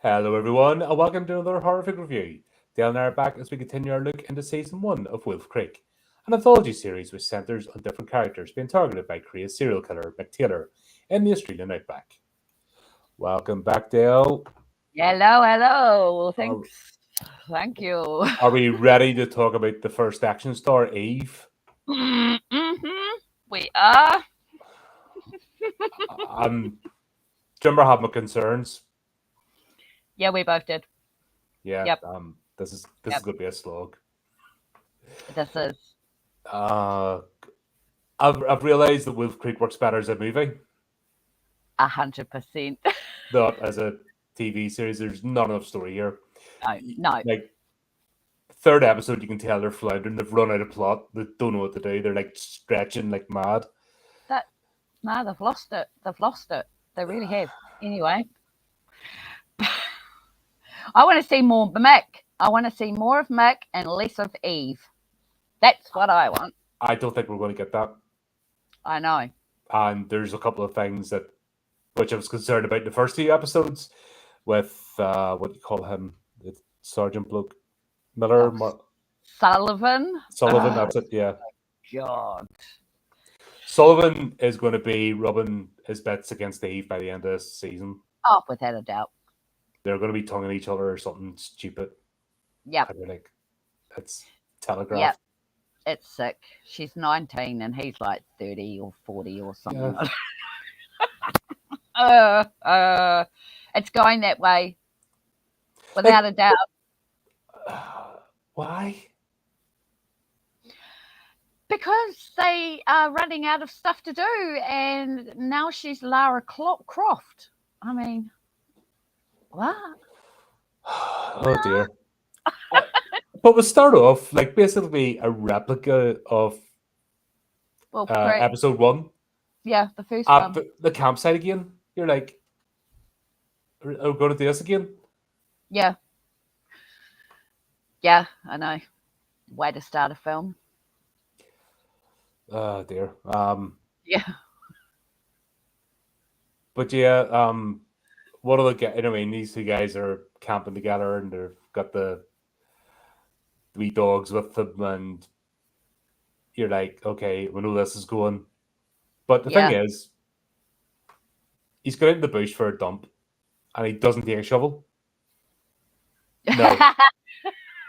Hello, everyone, and welcome to another horrific review. Dale and I are back as we continue our look into season 1 of Wolf Creek, an anthology series which centres on different characters being targeted by Korea's serial killer Mick Taylor in the Australian Outback. Welcome back, Dale. Hello. Thank you. Are we ready to talk about the first action star, Eve? We are. Do you remember I have my concerns? Yeah, we both did. Yeah. Yep. This is going to be a slog. This is. I've realised that Wolf Creek works better as a movie. 100%. Not as a TV series. There's not enough story here. No. Like, third episode, you can tell they're floundering. They've run out of plot. They don't know what to do. They're like stretching like mad. They've lost it. They really have. Anyway, I want to see more Mick. I want to see more of Mick and less of Eve. That's what I want. I don't think we're going to get that. I know. And there's a couple of things which I was concerned about in the first 2 episodes with what do you call him? The Sergeant Bloke Miller. Sullivan. That's it. Yeah. God. Sullivan is going to be rubbing his bets against Eve by the end of this season. Oh, without a doubt. They're going to be tonguing each other or something stupid. Yeah. Like, it's telegraphed. Yep. It's sick. She's 19 and he's like 30 or 40 or something. Yeah. It's going that way. Without a doubt. Why? Because they are running out of stuff to do, and now she's Lara Croft. I mean, what? Oh dear. But we start off like basically a replica of episode 1. Yeah, the first one. The campsite again. You're like, are we going to do this again? Yeah. Yeah, I know. Way to start a film. Oh dear. Yeah. But yeah, what are the I mean, these 2 guys are camping together and they've got the 3 dogs with them, and you're like, okay, we know this is going. But the thing is, he's going into the bush for a dump and he doesn't take a shovel. No.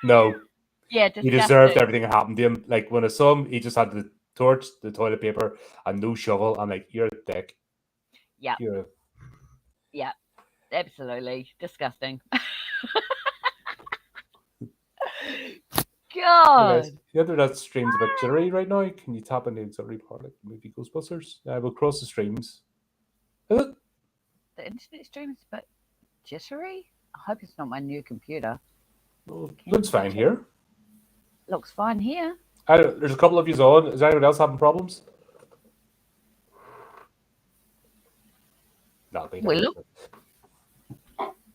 No. Yeah, he deserved everything that happened to him. Like, when I saw him, he just had the torch, the toilet paper, and no shovel. I'm like, you're a dick. Yeah. Yeah, absolutely. Disgusting. God. The other that stream's a bit jittery right now. Can you tap into the auxiliary part like movie Ghostbusters? We'll cross the streams. Is it? The internet stream is a bit jittery. I hope it's not my new computer. Well, looks fine here. Looks fine here. There's a couple of yous on. Is anyone else having problems? No, it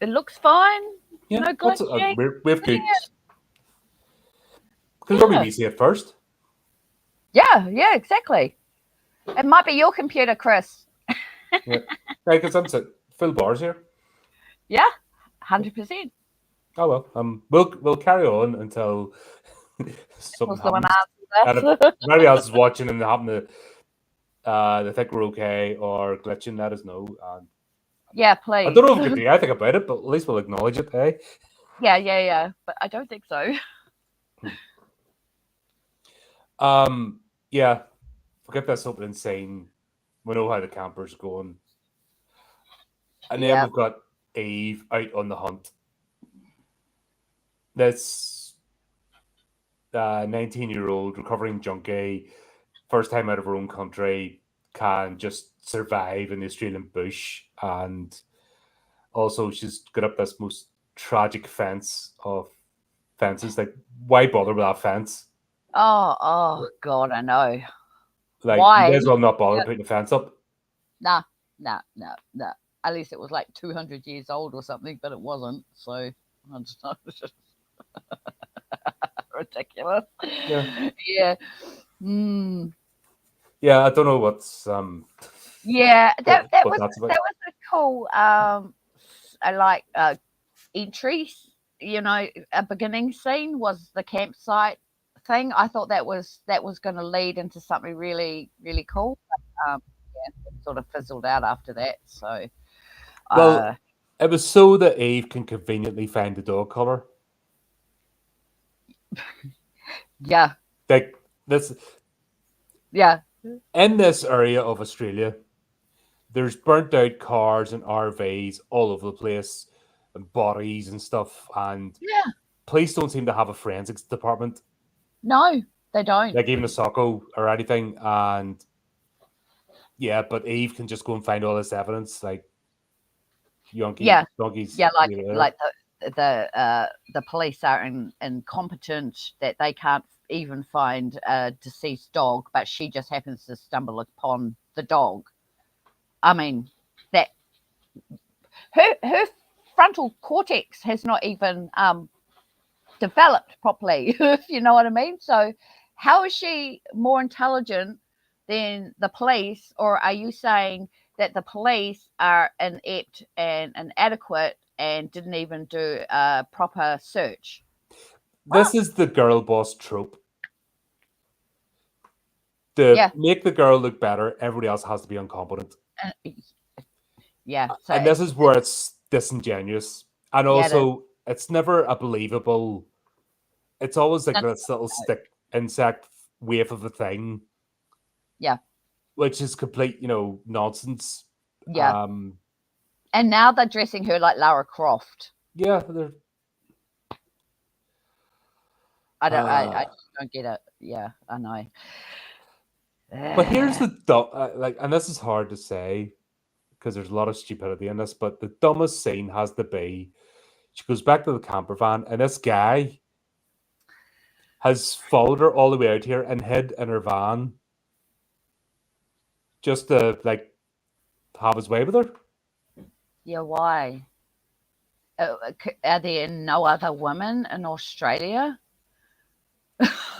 looks fine. Yeah, no glitching. We have good. Because probably we see it first. Yeah, exactly. It might be your computer, Chris. Yeah, because I'm full bars here. Yeah, 100%. Oh well, we'll carry on until something happens. And if anybody else is watching and happen to they think we're okay or glitching, let us know. And yeah, please. I don't know if we can do anything about it, but at least we'll acknowledge it, hey? Yeah. But I don't think so. Yeah. Forget this opening scene. We know how the camper's going. And then we've got Eve out on the hunt. This 19-year-old recovering junkie, first time out of her own country, can just survive in the Australian bush. And also she's got up this most tragic fence of fences. Like, why bother with that fence? Oh God, I know. Like, why? You may as well not bother putting the fence up. Nah. At least it was like 200 years old or something, but it wasn't. So I just know, it's just ridiculous. Yeah. Yeah, I don't know what's Yeah, that was a cool entry, a beginning scene was the campsite thing. I thought that was going to lead into something really, really cool. But, it sort of fizzled out after that. So, Well, it was so that Eve can conveniently find the dog collar. yeah, Like this yeah, in this area of Australia, there's burnt out cars and RVs all over the place, and bodies and stuff. And yeah. police don't seem to have a forensics department, No, they don't. like even a Socko or anything. And yeah, but Eve can just go and find all this evidence, like Yeah, donkeys. yeah. Really there. The police are incompetent that they can't even find a deceased dog, but she just happens to stumble upon the dog. I mean, that her frontal cortex has not even developed properly, if you know what I mean. So how is she more intelligent than the police? Or are you saying that the police are inept and inadequate and didn't even do a proper search? This is the girl boss trope. To make the girl look better, everybody else has to be incompetent. Yeah. So And this is where it's disingenuous. And also, it's never a believable. It's always like this little stick insect wave of a thing. Yeah. Which is complete, nonsense. Yeah. And now they're dressing her like Lara Croft. Yeah, they're. I don't get it. Yeah, I know. But here's the and this is hard to say because there's a lot of stupidity in this. But the dumbest scene has to be she goes back to the camper van, and this guy has followed her all the way out here and hid in her van just to have his way with her. Yeah, why? Are there no other women in Australia?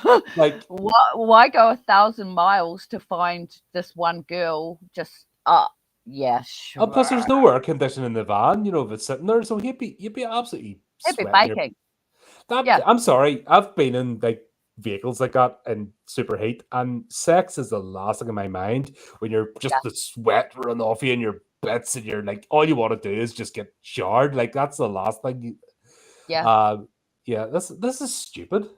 Why go 1,000 miles to find this one girl? Just yeah, sure. And plus, there's no air conditioning in the van, if it's sitting there, so you'd be absolutely. He'd be baking. I'm sorry, I've been in vehicles like that in superheat, and sex is the last thing in my mind when you're just the sweat running off you and your bits, and you're like, all you want to do is just get showered. Like that's the last thing. This is stupid.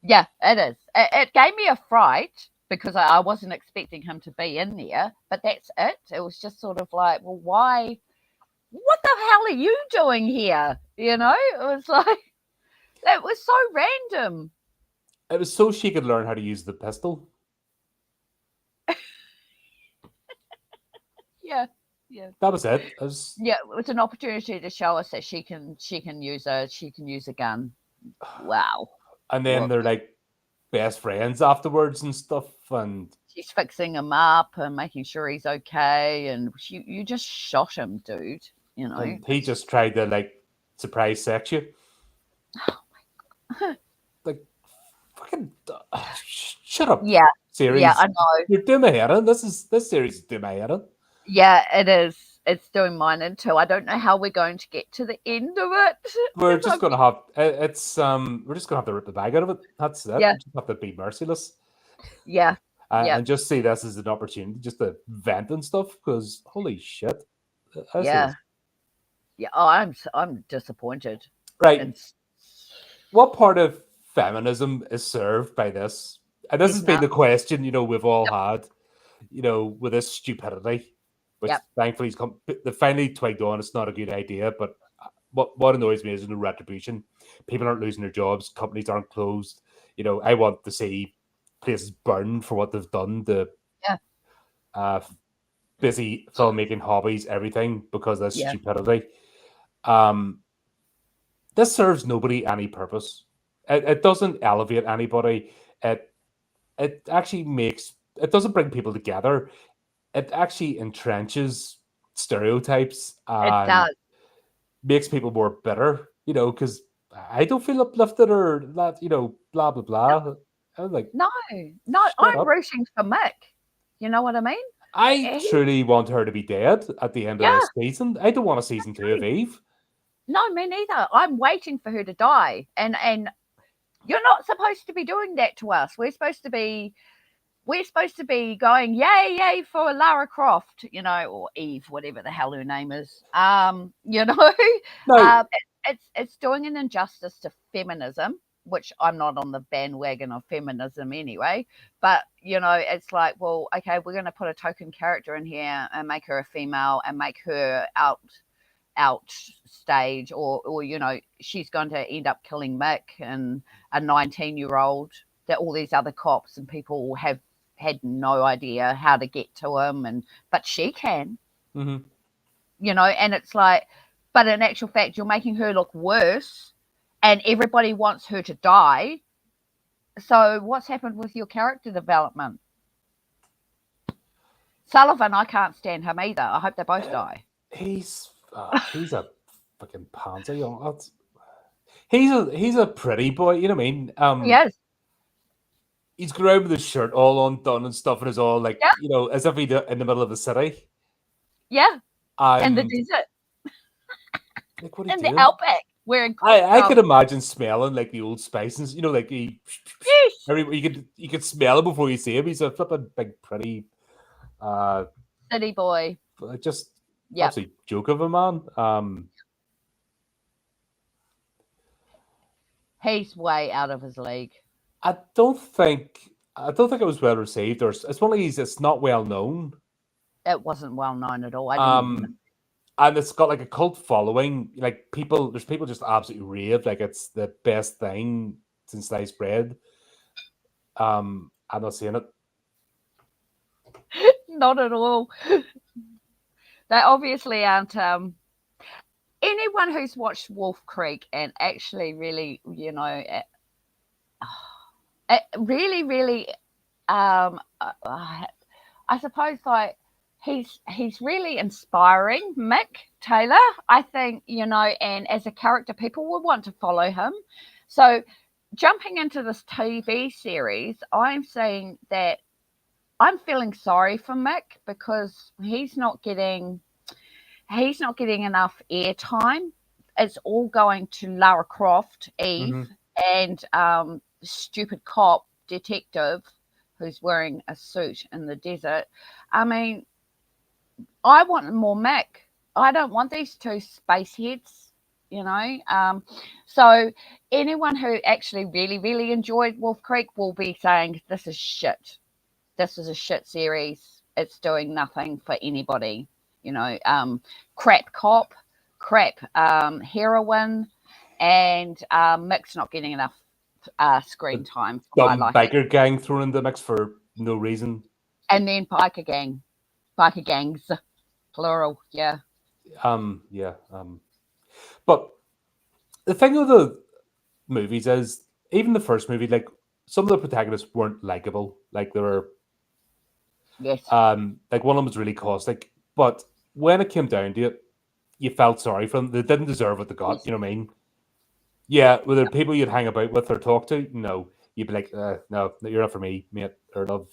Yeah, it is. It gave me a fright because I wasn't expecting him to be in there, but that's it. It was just sort of like, well, why? What the hell are you doing here? It was like, that was so random. It was so she could learn how to use the pistol. Yeah. That was it. Yeah, it was an opportunity to show us that she can use a gun. Wow. And then they're like best friends afterwards and stuff, and she's fixing him up and making sure he's okay. And you just shot him, dude. And he just tried to surprise sex you. Oh my God. Fucking shut up. Yeah. Series. Yeah, I know. You're doing my head in. This series is doing my head in. Yeah, it is. It's doing mine in too. I don't know how we're going to get to the end of it. We're just gonna have we're just gonna have to rip the bag out of it. That's it. Yeah. We just have to be merciless. Yeah. And just see this as an opportunity just to vent and stuff, because holy shit. Yeah. Oh, I'm disappointed. Right. What part of feminism is served by this? And this has been the question, we've all had, with this stupidity. Which thankfully they finally twigged on. It's not a good idea, but what annoys me is no retribution. People aren't losing their jobs. Companies aren't closed. I want to see places burn for what they've done to busy filmmaking hobbies, everything because of stupidity. This serves nobody any purpose. It doesn't elevate anybody. It actually it doesn't bring people together. It actually entrenches stereotypes and makes people more bitter, because I don't feel uplifted or that, blah, blah, blah. I'm like, no, I'm rooting for Mick. You know what I mean? I truly want her to be dead at the end of this season. I don't want a season 2 of Eve. No, me neither. I'm waiting for her to die, and you're not supposed to be doing that to us. We're supposed to be going yay yay for Lara Croft, or Eve, whatever the hell her name is. No, It's doing an injustice to feminism, which I'm not on the bandwagon of feminism anyway. But it's like, well, okay, we're going to put a token character in here and make her a female and make her out stage, or she's going to end up killing Mick and a 19-year-old that all these other cops and people have had no idea how to get to him, but she can. mm-hmm. And it's like, but in actual fact, you're making her look worse, and everybody wants her to die. So what's happened with your character development? Sullivan, I can't stand him either. I hope they both die. He's a fucking pansy. He's a pretty boy. You know what I mean? He is. He's going around with his shirt all undone and stuff, and is all like, yeah. As if he's in the middle of the city. Yeah. And the desert. Like, what in the Outback. Wearing I could imagine smelling like the Old Spices, like he. You could smell him before you see him. He's a flipping big, pretty, city boy. Just absolute joke of a man. He's way out of his league. I don't think it was well received, or it's one of these. It's not well known. It wasn't well known at all. And it's got like a cult following. Like there's people just absolutely rave. Like it's the best thing since sliced bread. I'm not seeing it. Not at all. They obviously aren't. Anyone who's watched Wolf Creek and actually really, it really, really, I suppose, like, he's really inspiring, Mick Taylor, I think, and as a character, people will want to follow him. So jumping into this TV series, I'm saying that I'm feeling sorry for Mick because he's not getting enough airtime. It's all going to Lara Croft, Eve, and stupid cop detective who's wearing a suit in the desert. I mean, I want more Mick. I don't want these two space heads, So anyone who actually really, really enjoyed Wolf Creek will be saying, this is shit. This is a shit series. It's doing nothing for anybody. Crap cop, crap heroine, and Mick's not getting enough screen time for my liking. Biker gang thrown in the mix for no reason. And then biker gangs, plural, yeah. But the thing with the movies is, even the first movie, like, some of the protagonists weren't likable. Like, they were, yes. Like, one of them was really caustic. But when it came down to it, you felt sorry for them. They didn't deserve what they got. Yes. You know what I mean? Yeah, were there people you'd hang about with or talk to? No. You'd be like, no, you're not for me, mate. Or love,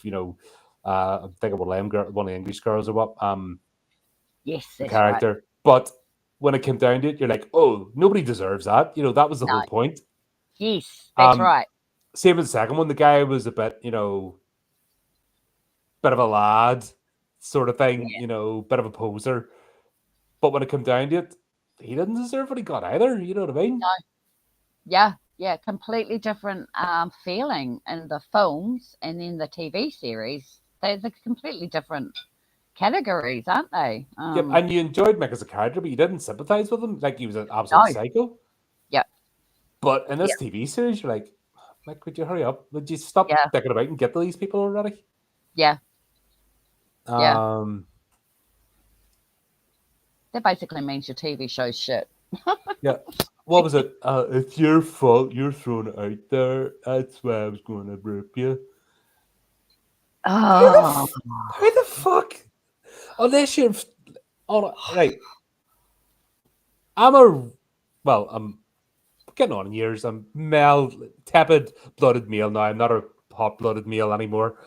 I'm thinking about one of the English girls or what. Yes, the character. Right. But when it came down to it, you're like, oh, nobody deserves that. That was the whole point. Yes, that's right. Same with the second one. The guy was a bit, bit of a lad sort of thing, bit of a poser. But when it came down to it, he didn't deserve what he got either. You know what I mean? No. Yeah, completely different feeling in the films and in the TV series. They're completely different categories, aren't they? Yep, and you enjoyed Mick as a character, but you didn't sympathize with him. Like, he was an absolute psycho. Yep. But in this TV series, you're like, Mick, would you hurry up? Would you stop dicking about and get to these people already? Yeah. That basically means your TV show's shit. Yeah. What was it? It's your fault. You're thrown out there. That's why I was going to rip you. Oh. How the fuck? Unless you're right. I'm getting on in years. I'm tepid blooded male now. I'm not a hot blooded male anymore.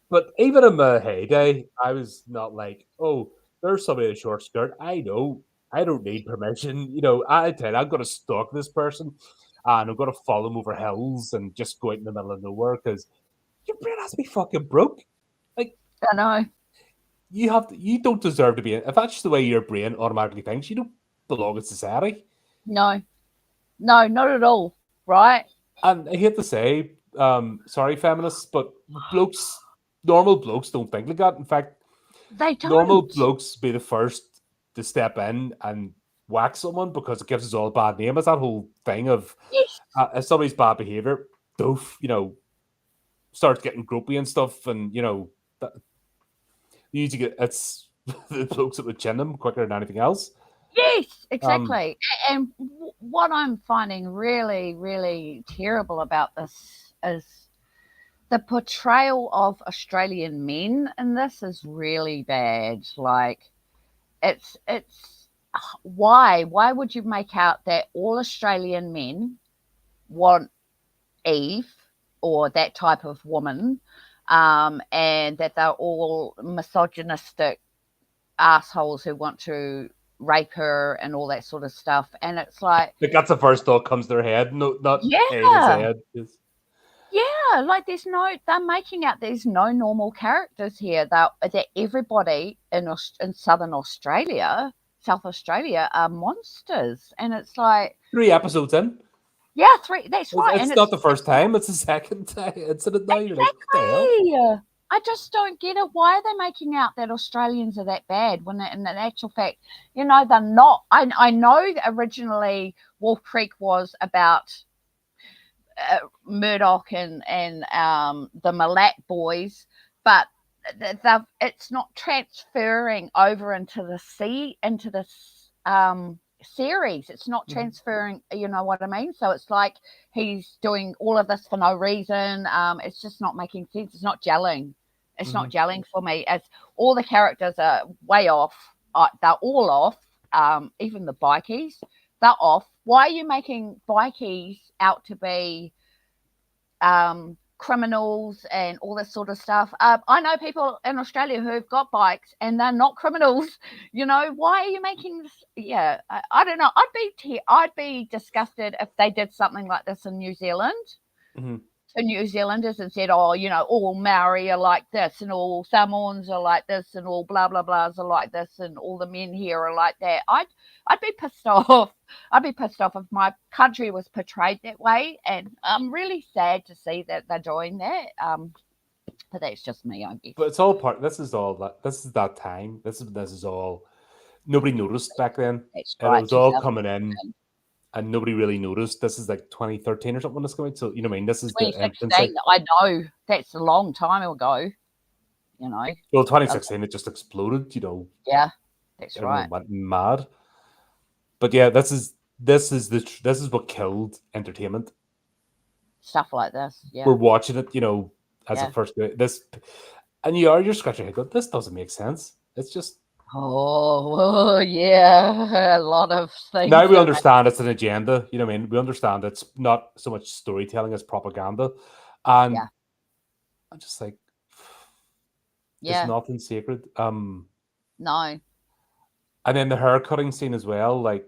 But even in my heyday, I was not like, oh, there's somebody in a short skirt. I know. I don't need permission. You know, I tell you, I'm going to stalk this person and I'm going to follow them over hills and just go out in the middle of nowhere because your brain has to be fucking broke. Like, I know. you don't deserve to be in. If that's just the way your brain automatically thinks, you don't belong in society. No, no, not at all. Right? And I hate to say, sorry, feminists, but normal blokes don't think like that. In fact, They normal don't. blokes be the first to step in and whack someone because it gives us all a bad name. It's that whole thing of Yes. if somebody's bad behavior, doof, starts getting gropey and stuff, and that, usually it's the blokes that would chin them quicker than anything else. Yes, Um, exactly. And what I'm finding really, really terrible about this is the portrayal of Australian men in this is really bad. Like, it's why would you make out that all Australian men want Eve or that type of woman, and that they're all misogynistic assholes who want to rape her and all that sort of stuff. And it's like, that's the first thought comes to their head. No, not Ava's yeah, head. It's, yeah, like they're making out there's no normal characters here. That everybody in Southern Australia, South Australia, are monsters, and it's like, 3 episodes in. yeah, three. That's right, and It's not the first time; it's the second time incident. Now you're like, what the hell? exactly. I just don't get it. Why are they making out that Australians are that bad when, in actual fact, they're not? I know that originally Wolf Creek was about Murdoch and the Malat boys, but it's not transferring over into the series. It's not transferring. You know what I mean? So it's like he's doing all of this for no reason. It's just not making sense. It's not gelling. It's not gelling for me. As all the characters are way off. They're all off. Even the bikies, they're off. Why are you making bikies out to be criminals and all this sort of stuff? I know people in Australia who've got bikes and they're not criminals. Why are you making this? Yeah, I don't know. I'd be disgusted if they did something like this in New Zealand. To New Zealanders and said, oh, all Maori are like this and all Samoans are like this and all blah, blah, blahs are like this and all the men here are like that. I'd be pissed off. I'd be pissed off if my country was portrayed that way. And I'm really sad to see that they're doing that. But that's just me, I guess. But it's all part. This is that time. This is all. Nobody noticed back then. That's And it right. was all coming in, and nobody really noticed. This is like 2013 or something when this coming. So what I mean, this is the infancy. I know that's a long time ago. Well, 2016 it just exploded. Yeah, that's everyone right. went mad. But yeah, this is what killed entertainment. Stuff like this. Yeah. We're watching it, as Yeah. a first this, and you're scratching your head. Going, this doesn't make sense. It's just. Oh, yeah, a lot of things. Now we understand it's an agenda. You know what I mean? We understand it's not so much storytelling as propaganda. And Yeah. I'm just like, Yeah. it's nothing sacred. No. And then the hair cutting scene as well, like,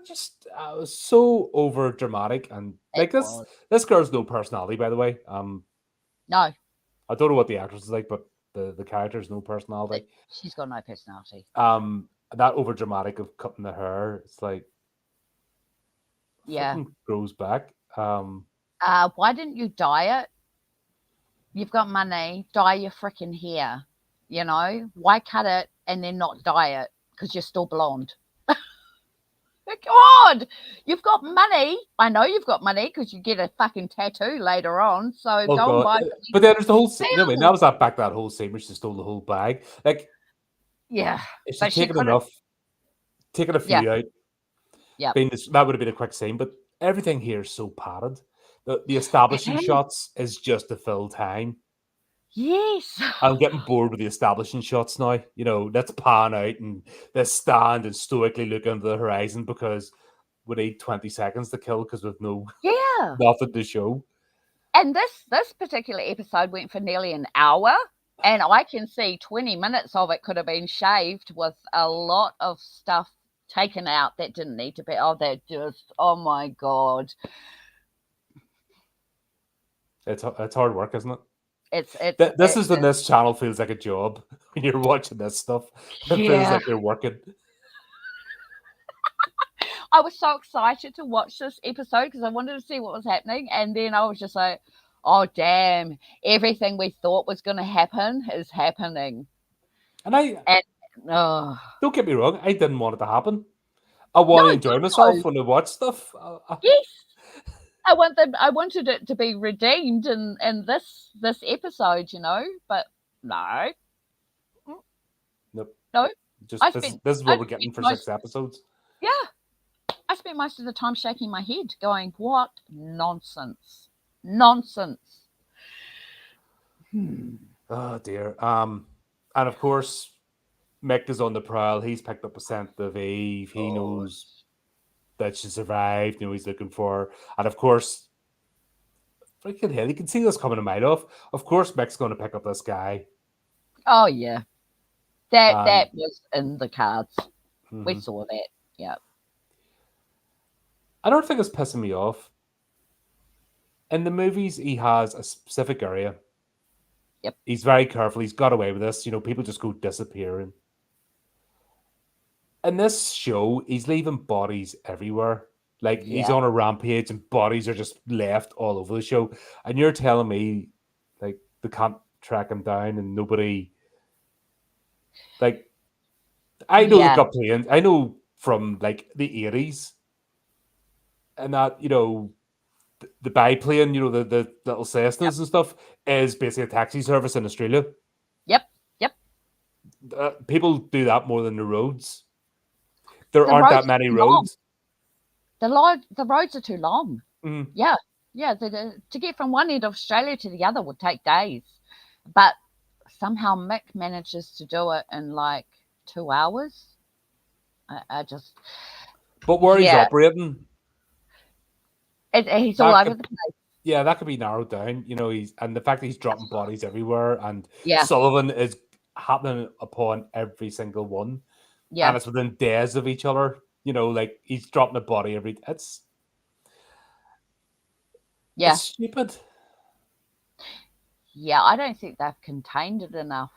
just was so over dramatic and like this girl's no personality, by the way. No. I don't know what the actress is like, but the character's no personality. She's got no personality. That over dramatic of cutting the hair, it's like, yeah, grows back. Why didn't you dye it? You've got money, dye your freaking hair. Why cut it and then not dye it because you're still blonde? God, you've got money. I know you've got money because you get a fucking tattoo later on. So go and buy. But then there's the whole scene. You know what I mean? That was that whole scene where she stole the whole bag. Like, yeah, if she'd taken enough, taken a few out, yeah, that would have been a quick scene. But everything here is so padded. The establishing shots is just to fill time. Yes. I'm getting bored with the establishing shots now. Let's pan out and let's stand and stoically look into the horizon because we need 20 seconds to kill because we've nothing to show. And this particular episode went for nearly an hour. And I can see 20 minutes of it could have been shaved with a lot of stuff taken out that didn't need to be. Oh, that just, oh my God. It's hard work, isn't it? This is when It's this channel feels like a job. When you're watching this stuff, it feels yeah. like you're working. I was so excited to watch this episode because I wanted to see what was happening. And then I was just like, oh, damn. Everything we thought was going to happen is happening. And Oh. don't get me wrong, I didn't want it to happen. I want No, to enjoy myself no. when I watch stuff. Yes. I wanted it to be redeemed in this episode, but no. Nope. No. Just this is what we're getting for 6 episodes. Yeah. I spent most of the time shaking my head going, what nonsense. Nonsense. Oh dear. And of course, Mick is on the prowl. He's picked up a scent of Eve. He knows that she survived. He's looking for her. And of course, freaking hell, he can see this coming a mile off. Of course, Mick's going to pick up this guy. Oh yeah. That was in the cards. Mm-hmm. We saw that. Yeah. I don't think it's pissing me off. In the movies, he has a specific area. Yep. He's very careful. He's got away with this. People just go disappearing. In this show, he's leaving bodies everywhere. Like, he's on a rampage and bodies are just left all over the show. And you're telling me, like, they can't track him down and nobody... Like, I know they've got planes. I know from, like, the 80s and that, the biplane, the little Cessnas and stuff, is basically a taxi service in Australia. Yep. People do that more than the roads. There aren't that many roads. The roads are too long. Mm. Yeah. To get from one end of Australia to the other would take days. But somehow Mick manages to do it in like 2 hours. I just... But where he's operating... he's all over the place. Yeah, that could be narrowed down. And the fact that he's dropping bodies everywhere, and Sullivan is happening upon every single one. Yeah. And it's within days of each other. Like he's dropping a body every... It's stupid. Yeah, I don't think they've contained it enough,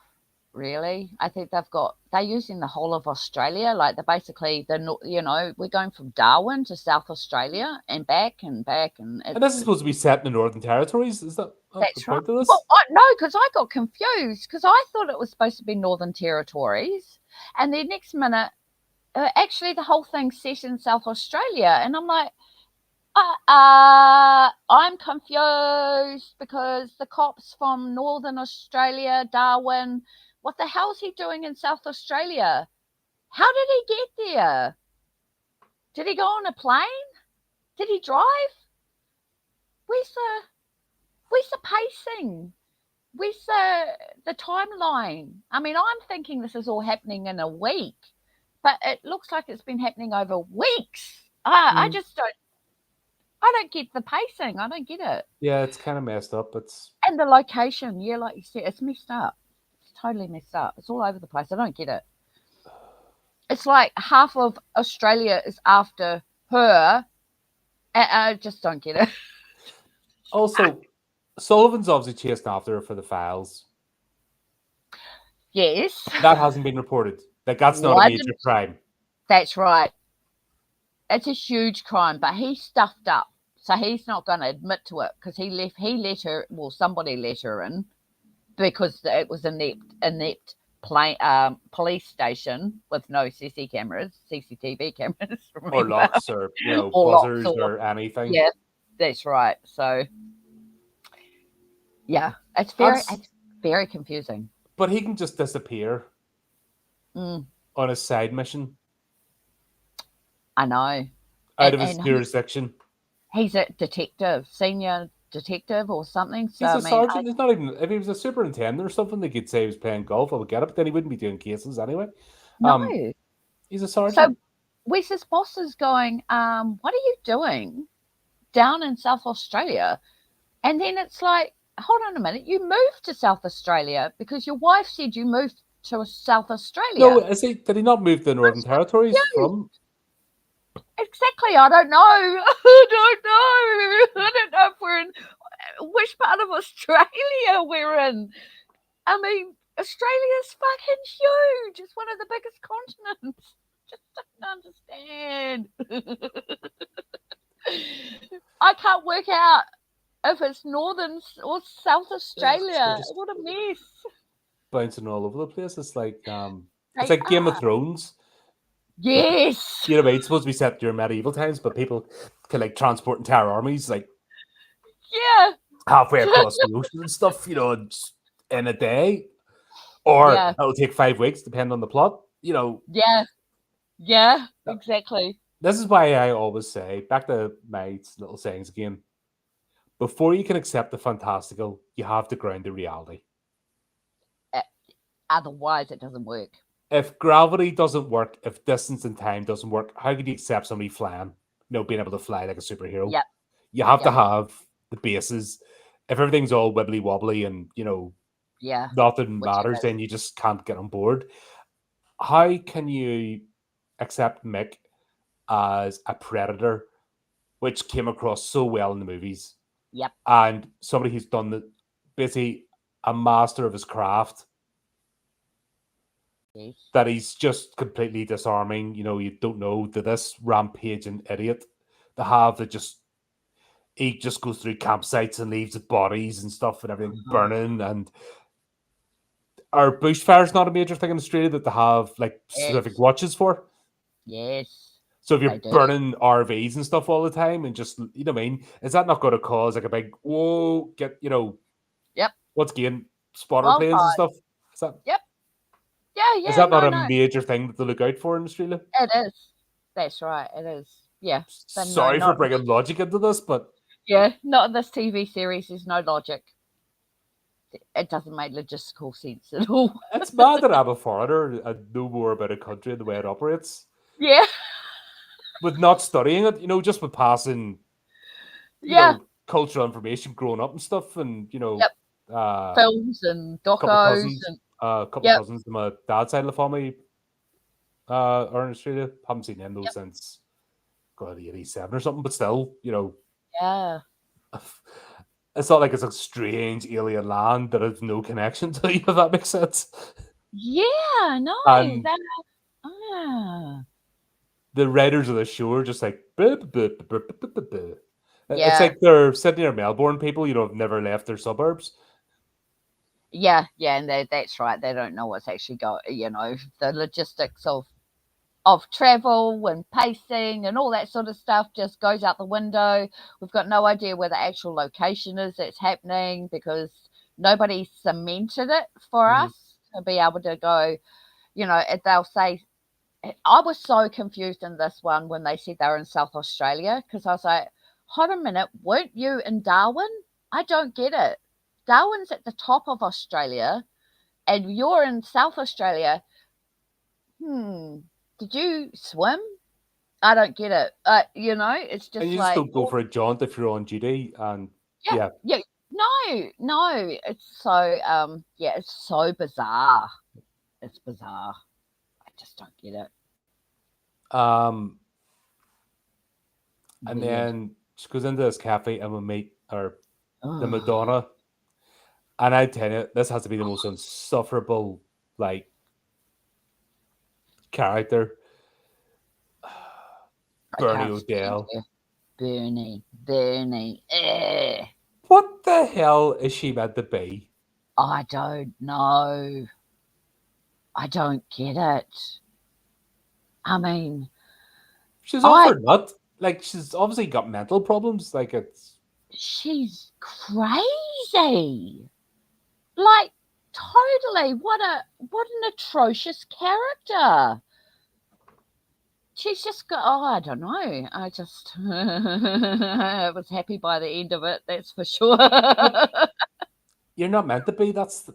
really. I think they're using the whole of Australia. Like we're going from Darwin to South Australia and back and back. And this is supposed to be set in the Northern Territories? Is that that's the right? Point of this? Well, no, because I got confused because I thought it was supposed to be Northern Territories. And the next minute, actually the whole thing's set in South Australia. And I'm like, I'm confused because the cops from Northern Australia, Darwin, what the hell's he doing in South Australia? How did he get there? Did he go on a plane? Did he drive? Where's the pacing? Where's the timeline? I mean, I'm thinking this is all happening in a week, but it looks like it's been happening over weeks. I just don't. I don't get the pacing. I don't get it. Yeah, it's kind of messed up. And the location, like you said, it's messed up. It's totally messed up. It's all over the place. I don't get it. It's like half of Australia is after her. And I just don't get it. Also, Sullivan's obviously chasing after her for the files. Yes. That hasn't been reported. That's not a major crime. That's right. It's a huge crime, but he stuffed up. So he's not going to admit to it because he let her, well, somebody let her in because it was an inept police station with no CCTV cameras. Remember? Or locks or, buzzers or anything. Yeah, that's right. So, yeah, it's very confusing. But he can just disappear on a side mission. I know. Out of his jurisdiction. He's a detective, senior detective or something. So, he's a sergeant. He's not even... If he was a superintendent or something, they could say he was playing golf. I would get it, but then he wouldn't be doing cases anyway. No. He's a sergeant. So Wes's boss is going, what are you doing down in South Australia? And then it's like, hold on a minute. You moved to South Australia because your wife said you moved to South No, Australia. did he not move to the Northern What's Territories you? from? Exactly. I don't know. I don't know. I don't know if we're in which part of Australia we're in. I mean, Australia's fucking huge. It's one of the biggest continents. Just don't understand. I can't work out if it's northern or South They're Australia. just What a mess. bouncing all over the place. It's like They Game of are. Thrones. Yes. You know, it's supposed to be set during medieval times, but people can like transport entire armies like Yeah. halfway across the ocean and stuff. You know, in a day, or Yeah. it'll take 5 weeks, depending on the plot. You know, Yeah. Yeah. Exactly. this is why I always say, back to my little sayings again. Before you can accept the fantastical, you have to ground the reality. Otherwise, it doesn't work. If gravity doesn't work, if distance and time doesn't work, how could you accept somebody flying? You know, being able to fly like a superhero. Yep. You have to Yep. have the bases. If everything's all wibbly wobbly and Yeah. nothing Which it matters, is. then you just can't get on board. How can you accept Mick as a predator, which came across so well in the movies, Yep. and somebody who's basically a master of his craft? Yes. That he's just completely disarming. You know, you don't know that this rampaging idiot that he just goes through campsites and leaves bodies and stuff and everything burning. And are bushfires not a major thing in Australia that they have like specific Yes. watches for? Yes. So if you're They do. burning RVs and stuff all the time and just, you know what I mean, is that not going to cause like a big, whoa, Yep. what's again, spotter planes and Wildfire. stuff? Is that, Yep. Yeah. is Yeah. that not No. a No. major thing that they look out for in Australia? It is. That's right. It is. Yeah. But no, Sorry for not. bringing logic into this, but Yeah. Not in this TV series. There's no logic. It doesn't make logistical sense at all. it's mad that I'm a foreigner and know more about a country and the way it operates, Yeah. with not studying it, just with passing, Yeah. cultural information growing up and stuff, and Yep. a Films and couple docos cousins, and a couple yep. cousins to my dad's side of the family are in Australia. Haven't seen them though Yep. since God, 87 or something, but still, Yeah. it's not like it's a strange alien land that has no connection to you, if that makes sense. Yeah. No. And That. Ah. the writers of the show are just like, "Buh, buh, buh, buh, buh, buh, buh." It's Yeah. like they're Sydney or Melbourne people, have never left their suburbs. Yeah. Yeah. And that's right. They don't know what's actually going. The logistics of travel and pacing and all that sort of stuff just goes out the window. We've got no idea where the actual location is that's happening because nobody cemented it for Mhm. us to be able to go, they'll say, I was so confused in this one when they said they were in South Australia because I was like, hold a minute, weren't you in Darwin? I don't get it. Darwin's at the top of Australia and you're in South Australia. Did you swim? I don't get it. It's And just you just like, don't go for a jaunt if you're on duty. And yeah, yeah, yeah, no. It's so, it's so bizarre. It's bizarre. I just don't get it. and Weird. then she goes into this cafe and we meet the Oh, Madonna. And I tell you, this has to be the most insufferable like character. I Bernie can't stand O'Dell. her. Bernie. Eh. What the hell is she meant to be? I don't know. I don't get it. I mean, She's I offered not. Like, she's obviously got mental problems. Like, she's crazy. Like, totally. What an atrocious character. She's just got, I don't know. I just I was happy by the end of it, that's for sure. you're not meant to be. That's the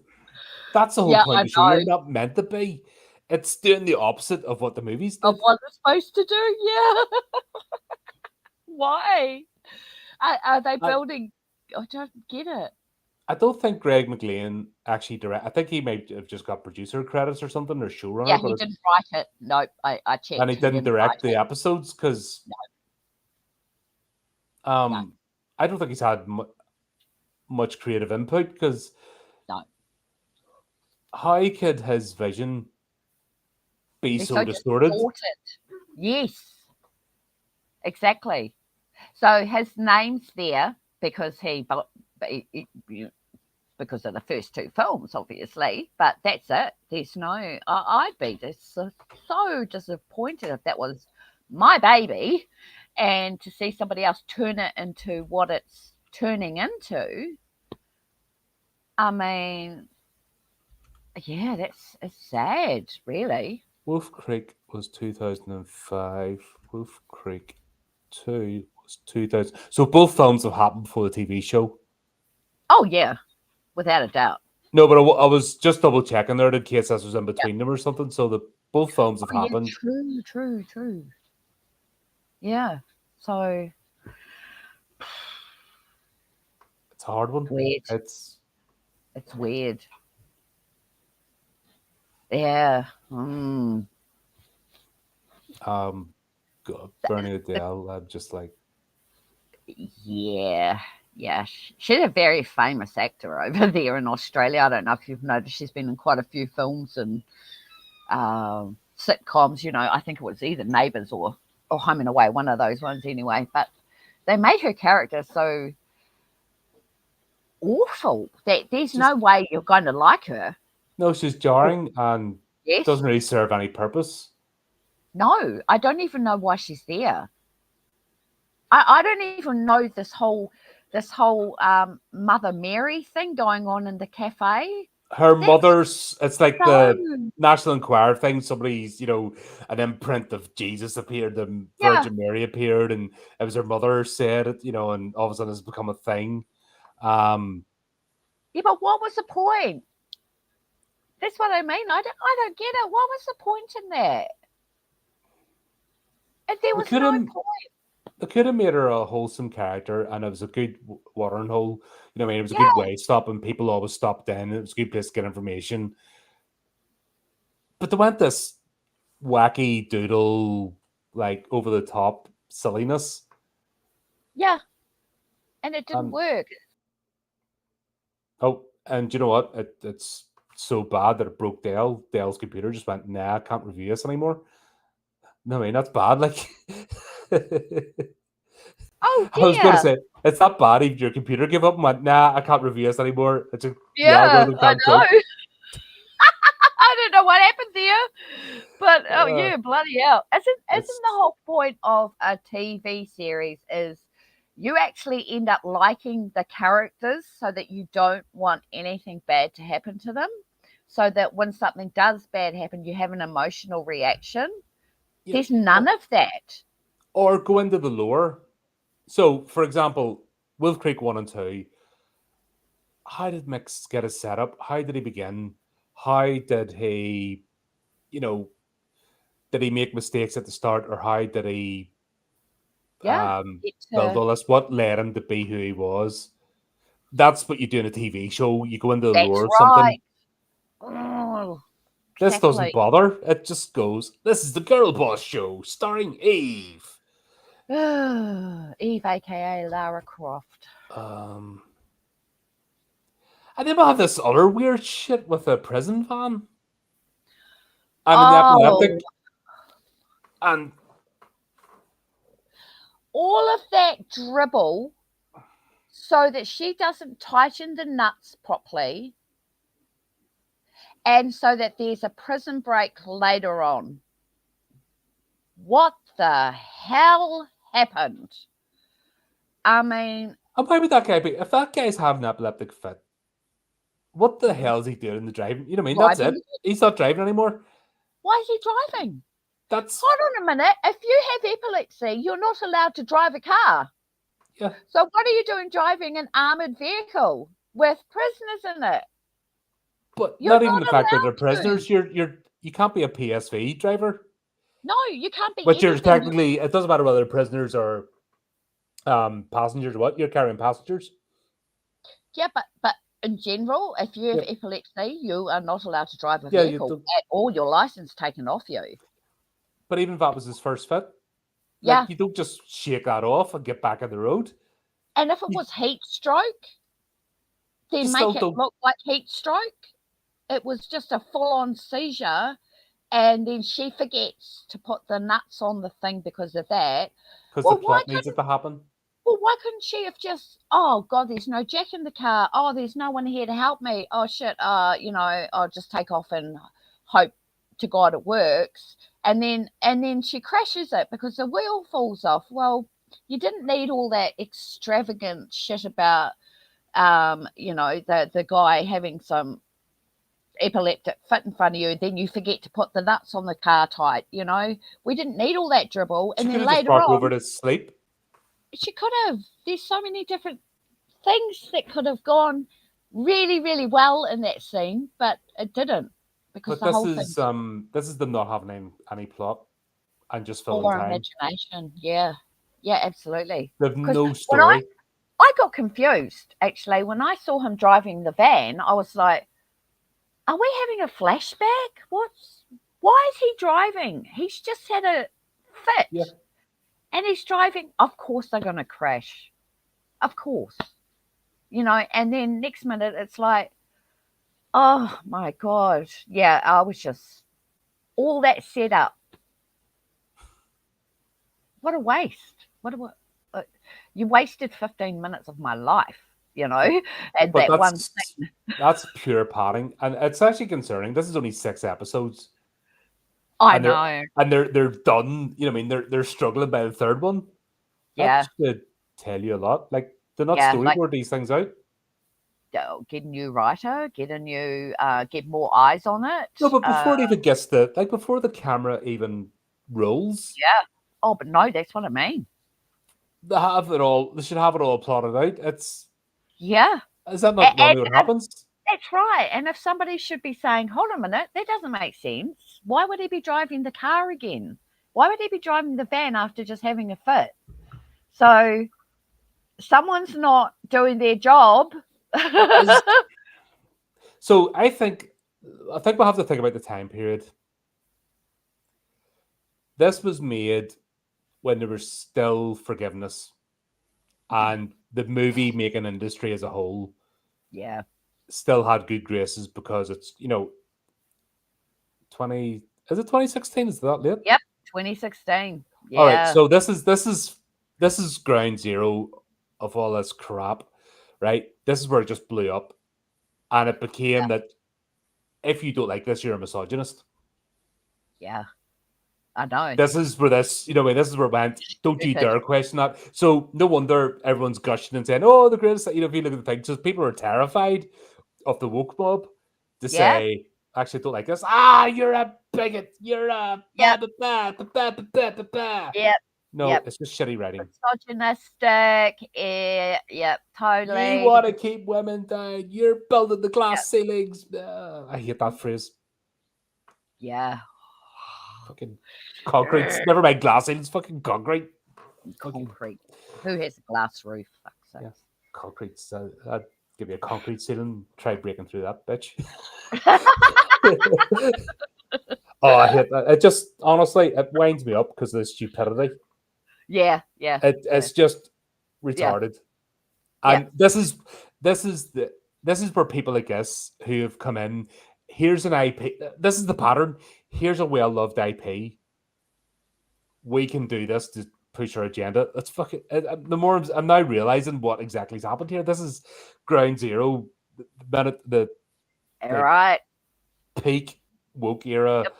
whole Yeah, point I of the show. You're know. not meant to be. It's doing the opposite of what the movies Of did. what it's supposed to do, yeah. Why? Are they I, building? I don't get it. I don't think Greg McLean actually direct. I think he might have just got producer credits or something, or Yeah, showrunner, he but didn't write it. Nope, I and checked. he He didn't didn't write direct the it. episodes because No, I don't think he's had much creative input. Because no. how could his vision be They're so so distorted? distorted. Yes, exactly. So his name's there because because of the first two films, obviously. But that's it. There's no. I'd be just so disappointed if that was my baby, and to see somebody else turn it into what it's turning into. I mean, yeah, it's sad, really. Wolf Creek was 2005. Wolf Creek 2 was 2000. So both films have happened before the TV show. Oh yeah, without a doubt. No, but I was just double checking there in case this was in Yeah. between them or something. So the both films have Oh yeah, happened. true. Yeah. So It's a hard one. weird. It's It's weird. Yeah. Mm. God, Bernie Adele. I'm just like, Yeah. Yeah. She's a very famous actor over there in Australia. I don't know if you've noticed she's been in quite a few films and sitcoms. I think it was either Neighbours or Home and Away, one of those ones anyway. But they made her character so awful that there's just no way you're going to like her. no. She's jarring and Yes. doesn't really serve any purpose. No, I don't even know why she's there. I don't even know this whole Mother Mary thing going on in the cafe. Her That's mother's. It's like the so National Enquirer thing. Somebody's, an imprint of Jesus appeared, the yeah. Virgin Mary appeared, and it was her mother said it. And all of a sudden it's become a thing. Um, Yeah, but what was the point? That's what I mean. I don't get it. What was the point in that? And there they was could no have point. they could have made her a wholesome character, and it was a good watering hole. You know what I mean? It was a good Yeah, way stop, and people always stopped in. It was a good place to get information. But they went this wacky doodle, like over the top silliness. yeah. And it didn't And work. and you know what? It's so bad that it broke Dale. Dale's computer just went, nah, I can't review this anymore. No, I mean that's bad. Like Oh I was going to dear. say, it's not bad if your computer gave up and went, nah, I can't review this anymore. The Yeah, algorithm I can't cope. know. I don't know what happened there. But oh Uh, yeah, bloody hell. Isn't it's the whole point of a TV series is you actually end up liking the characters so that you don't want anything bad to happen to them. So that when something does bad happen, you have an emotional reaction. yeah, There's none of that. or go into the lore. So, for example, Wolf Creek 1 and 2, how did Mix get his setup? How did he begin? How did he, you know, did he make mistakes at the start, or how did he Yeah. It's build all this? What led him to be who he was? That's what you do in a TV show. You go into the That's lore of something. right. Oh, This doesn't exactly. bother. It just goes, this is the Girl Boss Show starring Eve. Eve, aka Lara Croft. Um, and then we'll have this other weird shit with a prison van and an Oh, epileptic. And all of that dribble so that she doesn't tighten the nuts properly and so that there's a prison break later on. What the hell happened? I mean, why would that guy be? If that guy's having an epileptic fit, what the hell is he doing in the driving? You know what I mean? That's driving. it. He's not driving anymore. Why is he driving? That's, Hold on a minute. If you have epilepsy, you're not allowed to drive a car. yeah. So what are you doing driving an armored vehicle with prisoners in it? But You're not even the not fact that they're allowed to. prisoners. You can't be a PSV driver. No, you can't be Which you're anything. technically, it doesn't matter whether they're prisoners or passengers or what, you're carrying passengers. Yeah, but in general, if you have Yeah. epilepsy, you are not allowed to drive a Yeah, you vehicle don't. at all. Your license taken off you. But even if that was his first fit, like Yeah, you don't just shake that off and get back on the road. and if it You, was heat stroke, you then still make it don't. look like heat stroke. It was just a full-on seizure, and then she forgets to put the nuts on the thing because of that. Because the Well, why plot needs it couldn't to happen. well, why couldn't she have just, oh God, there's no jack in the car. Oh, there's no one here to help me. Oh shit, I'll just take off and hope to God it works. And then she crashes it because the wheel falls off. Well, you didn't need all that extravagant shit about the guy having some epileptic fit in front of you, then you forget to put the nuts on the car tight. We didn't need all that dribble. She And could then have just later rocked over on, to sleep. she could have. There's so many different things that could have gone really, really well in that scene, but it didn't because But the whole thing this is them not having any plot and just filling poor time. imagination. Yeah, yeah, absolutely. They have Because no when I story. I got confused actually when I saw him driving the van. I was like, "Are we having a flashback? Why is he driving? He's just had a Yeah. fit, and he's driving. Of course they're going to crash. Of course, And then next minute it's like, oh my God. Yeah, I was just all that set up. What a waste. You wasted 15 minutes of my life, and But that one thing. that's pure padding. And it's actually concerning. This is only 6 episodes. I And know. they're done. You know what I mean? They're struggling by the third one. That Yeah. should tell you a lot. Like they're not Yeah. Like, storyboard these things out. get a new writer, get more eyes on it. No, but before it even gets before the camera even rolls, Yeah. Oh, but no, that's what I mean. they have it all. They should have it all plotted out. Yeah. Is that not And normally what happens? that's right. And if somebody should be saying, hold on a minute, that doesn't make sense. Why would he be driving the car again? Why would he be driving the van after just having a fit? So someone's not doing their job. So I think we'll have to think about the time period. This was made when there was still forgiveness, and the movie making industry as a whole Yeah. still had good graces because it's 20 is it 2016? Is that late? Yep. 2016. All right, Yeah. so this is ground zero of all this crap, right? This is where it just blew up, and it became that if you don't like this, you're a misogynist. Yeah. I know. This is where this is where it went. Don't you dare question that. So no wonder everyone's gushing and saying, "Oh, the greatest." If you look at the pictures, people are terrified of the woke mob to Yeah. say, "Actually, don't like this." Ah, you're a bigot. You're a ba Yep. ba ba ba ba ba ba ba ba. Yep. No, Yep. it's just shitty writing. Misogynistic. Yep. You Totally. want to keep women down. You're building the glass Yep. ceilings. I hate that phrase. Yeah. Fucking concrete. Never mind glass ceilings. Fucking concrete. Concrete. Who has a glass roof? Fuck's sake. Yeah, concrete. I'd give you a concrete ceiling. Try breaking through that, bitch. Oh, I hate that. It just honestly it winds me up because of the stupidity. Yeah. Yeah. It's just Yeah. retarded. Yeah. And this is where people like us who have come in. Here's an IP. This is the pattern. Here's a well-loved IP. We can do this to push our agenda. That's fucking. The more I'm now realizing what exactly has happened here. This is ground zero. The All right. peak woke era. Yep.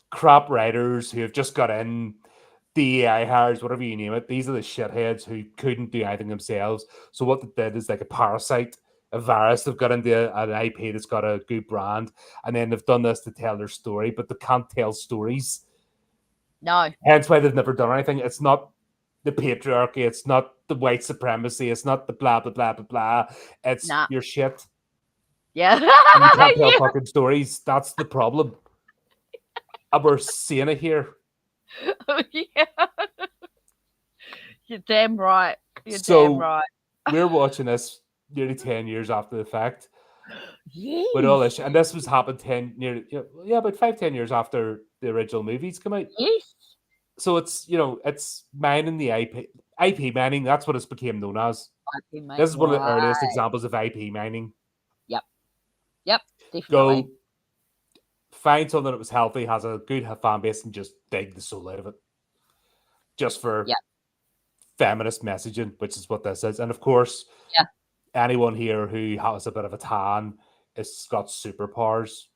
Crap writers who have just got in. DEI hires, whatever you name it. These are the shitheads who couldn't do anything themselves. So what they did is like a parasite, a virus. They've got into an IP that's got a good brand, and then they've done this to tell their story, but they can't tell stories. No. Hence why they've never done anything. It's not the patriarchy. It's not the white supremacy. It's not the blah blah blah blah blah. It's your shit. Yeah. And you can't tell fucking stories. That's the problem. And we're seeing it here. Yeah. You're damn right. You're damn right. We're watching this nearly 10 years after the fact. With all Yes. this, and this was happened about 5-10 years after the original movies come out. Yes. So it's mining the IP mining. That's what it's became known as. IP, mate. This is one of the Right. earliest examples of IP mining. Yep. Yep. Definitely. Go find something that was healthy, has a good fan base, and just dig the soul out of it, just for Yep. feminist messaging, which is what this is. And of course, Yeah. anyone here who has a bit of a tan is got superpowers.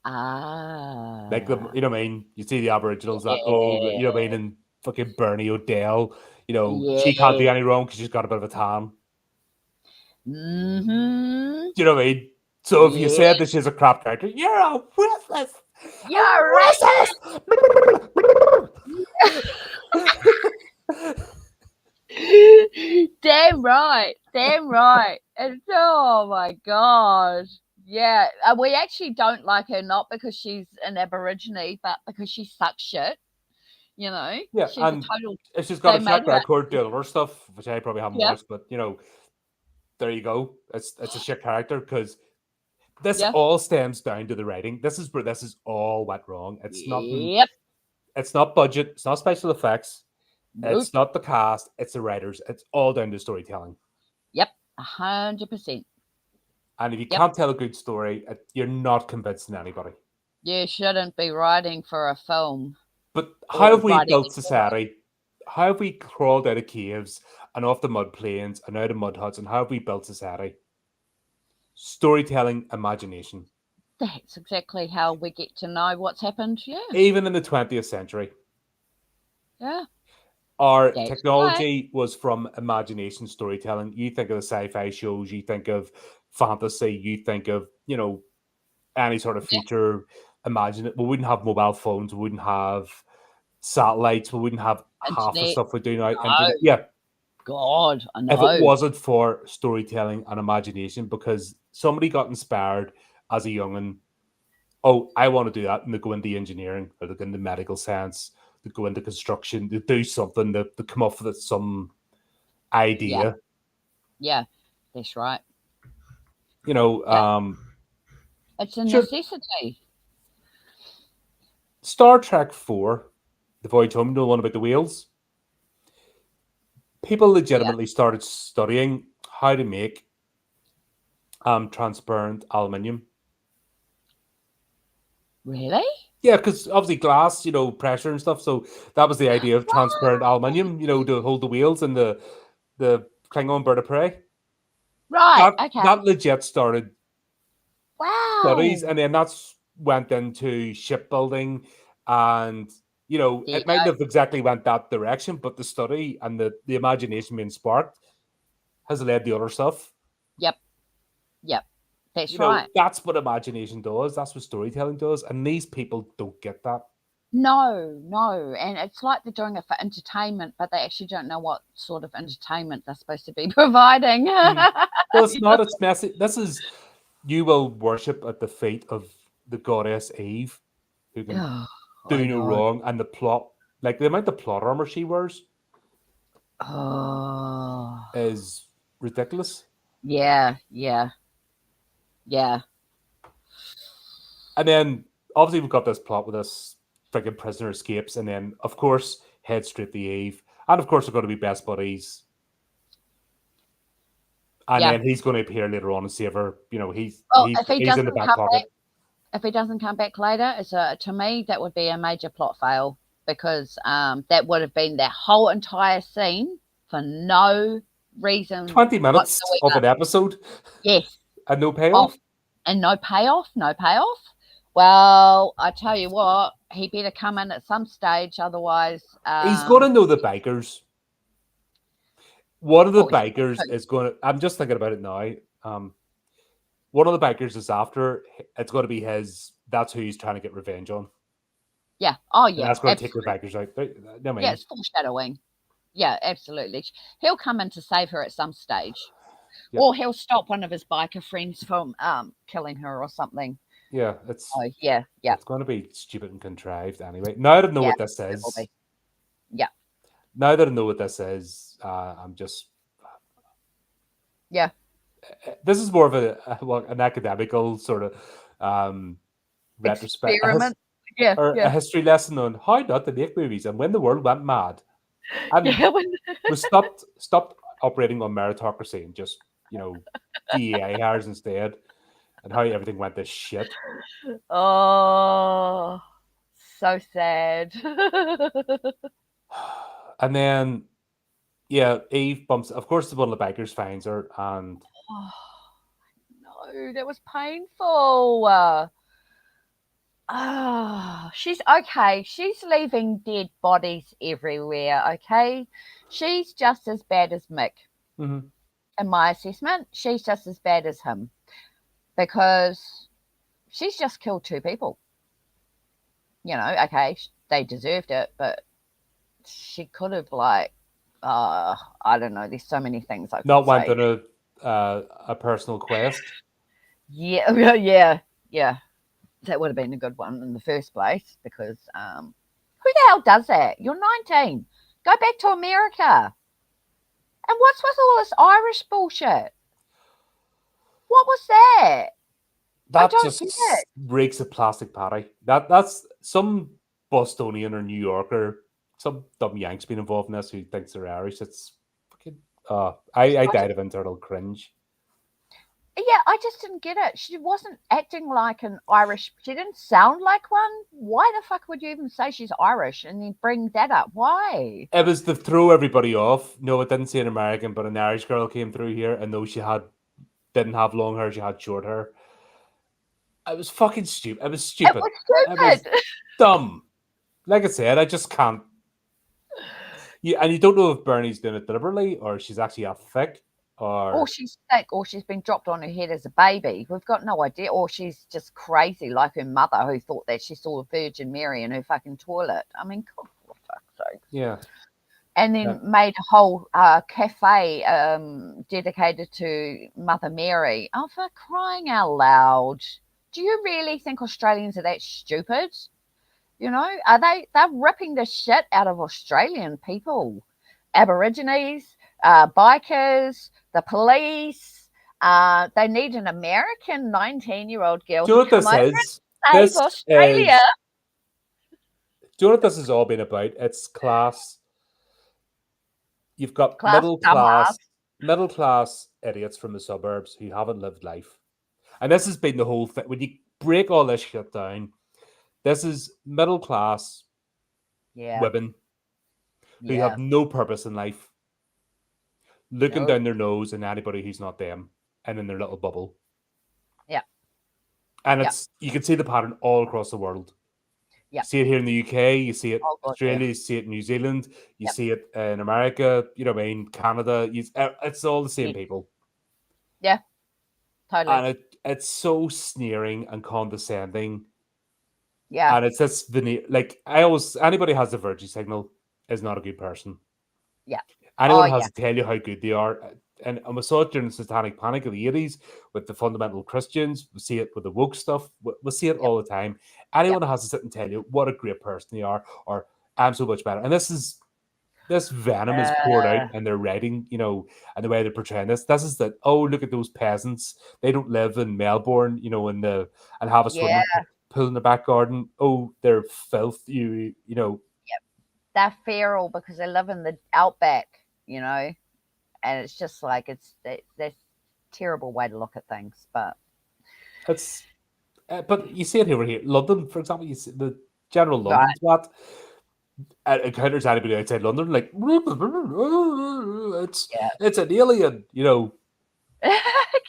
Like Ah. you know what I mean? You see the Aboriginals that Yeah. you know what I mean, and fucking Bernie O'Dell, she can't do Yeah. any wrong because she's got a bit of a tan. Mm-hmm. Do you know what I mean? So if you Yeah. said that she's a crap character, you're a worthless, You're right. Damn right. Damn right. And oh my god. Yeah. We actually don't like her not because she's an Aborigine, but because she sucks shit. Yeah, She's a and total. if she's got They a track made her. record doing other stuff, which I probably haven't Yeah. watched, but there you go. It's a shit character because this Yeah. all stems down to the writing. This is where this is all went wrong. It's nothing. Yep. It's not budget. It's not special effects. Nope. It's not the cast. It's the writers. It's all down to storytelling. Yep. 100%. And if you Yep. can't tell a good story, you're not convincing anybody. You shouldn't be writing for a film. But Or how have we writing built a society? How have we crawled out of caves and off the mud plains and out of mud huts? And how have we built society? Storytelling, imagination. That's exactly how we get to know what's happened. Yeah. Even in the 20th century, Yeah. our That's technology was from imagination storytelling. You think of the sci-fi shows, you think of fantasy, you think of, any sort of Yeah. future. Imagine it. We wouldn't have mobile phones, we wouldn't have satellites, we wouldn't have half the Internet. stuff we do now. No. Internet. Yeah. God, I If it know. wasn't for storytelling and imagination, because somebody got inspired as a young'un, oh, I want to do that, and they go into engineering or they go into medical science, they go into construction, they do something, they come up with some idea. Yeah. That's right. It's a Sure. necessity. Star Trek 4, The Voyage Home, know one about the whales. People legitimately started studying how to make transparent aluminium. Really? Yeah, because obviously glass, pressure and stuff. So that was the idea of transparent aluminium, to hold the wheels and the Klingon bird of prey. Right. That Okay. that legit started studies, Wow. and then that's went into shipbuilding, and There you it mightn't have exactly went that direction, but the study and the imagination being sparked has led to other stuff. Yep. That's right. That's what imagination does. That's what storytelling does, and these people don't get that. No. And it's like they're doing it for entertainment, but they actually don't know what sort of entertainment they're supposed to be providing. Well, it's not. It's messy. This is, you will worship at the feet of the goddess Eve, who can do no wrong, and the plot, like the amount of plot armor she wears, is ridiculous. Yeah. And then obviously we've got this plot with this freaking prisoner escapes, and then of course head straight to Eve, and of course they're going to be best buddies. And then he's going to appear later on and save her. He's in the back pocket. If he doesn't come back later, to me that would be a major plot fail, because that would have been that whole entire scene for no reason. 20 minutes of an episode. Yes. And no payoff. And no payoff. Well, I tell you what, he better come in at some stage, otherwise he's going to know the bikers. One of the bikers is going to, I'm just thinking about it now. One of the bikers is after, it's going to be his, that's who he's trying to get revenge on. Yeah. Oh, yeah. And that's going to take the bikers out. Yeah, it's foreshadowing. Yeah, absolutely. He'll come in to save her at some stage. Yep. Or he'll stop one of his biker friends from killing her or something. Yeah, it's It's going to be stupid and contrived anyway. Now that I know what this is. Yeah. Now that I know what this is, I'm just, Yeah. This is more of an academical sort of retrospect, Experiment. Yeah. or a Yeah. history lesson on how not to make movies and when the world went mad, and Yeah. we stopped operating on meritocracy and just DEI hires instead, and how everything went to shit. Oh, so sad. And then yeah, Eve bumps. Of course, one of the bikers finds her, and Oh, no, that was painful. She's okay. She's leaving dead bodies everywhere, okay? She's just as bad as Mick. mhm. In my assessment, she's just as bad as him because she's just killed two people. Okay, they deserved it, but she could have, like, I don't know. There's so many things I could Not went say. on a personal quest. Yeah, yeah, yeah. That would have been a good one in the first place because who the hell does that? You're 19. Go back to America. And what's with all this Irish bullshit? What was that? I That don't get just it. reeks of plastic patty. That's some Bostonian or New Yorker, some dumb Yanks being involved in this who thinks they're Irish. It's fucking. I I died of internal cringe. Yeah, I just didn't get it. She wasn't acting like an Irish. She didn't sound like one. Why the fuck would you even say she's Irish and then bring that up? Why? It was to throw everybody off. No, it didn't say an American, but an Irish girl came through here, and though she didn't have long hair, she had short hair. It was fucking stupid. It was It stupid. was It was stupid. dumb. Like I said, I just can't. And you don't know if Bernie's doing it deliberately or she's actually a thick Or or she's sick, or she's been dropped on her head as a baby. We've got no idea. Or she's just crazy, like her mother, who thought that she saw Virgin Mary in her fucking toilet. I mean, God, for fuck's sake. yeah. And Yeah. then made a whole cafe dedicated to Mother Mary. Oh, for crying out loud! Do you really think Australians are that stupid? They're ripping the shit out of Australian people, Aborigines, bikers, the police. They need an American 19-year-old girl Do you to know what come this over is? and save This Australia. is do you know what this has all been about? It's class. You've got Class dumbass. middle class idiots from the suburbs who haven't lived life. And this has been the whole thing. When you break all this shit down, this is middle class Yeah, women who have yeah. no purpose in life, looking Nope. down their nose at anybody who's not them and in their little bubble. Yeah, And yeah, you can see the pattern all across the world. You yeah. see it here in the UK, you see it Oh, God, yeah. Australia, you see it in New Zealand, you Yep. see it in America, what I mean, Canada. It's all the same Yeah, people. yeah, totally. And it's so sneering and condescending. Yeah, And it's this veneer. Like, anybody has the virtue signal is not a good person. yeah. Oh, Anyone has yeah, to tell you how good they are. And we saw it during the Satanic Panic of the 80s with the fundamental Christians. We see it with the woke stuff. We see it yep, all the time. yep. Anyone has to sit and tell you what a great person they are, or I'm so much better. And this venom is poured out Uh, in their writing, and the way they're portraying this. This is that, oh, look at those peasants. They don't live in Melbourne, and have a yeah, swimming pool in the back garden. Oh, they're filth. they're feral because they live in the outback. And it's just like that's terrible way to look at things. But It's but you see it over here. London, for example, you see the general right, London twat encounters anybody outside London, like yeah. it's an alien.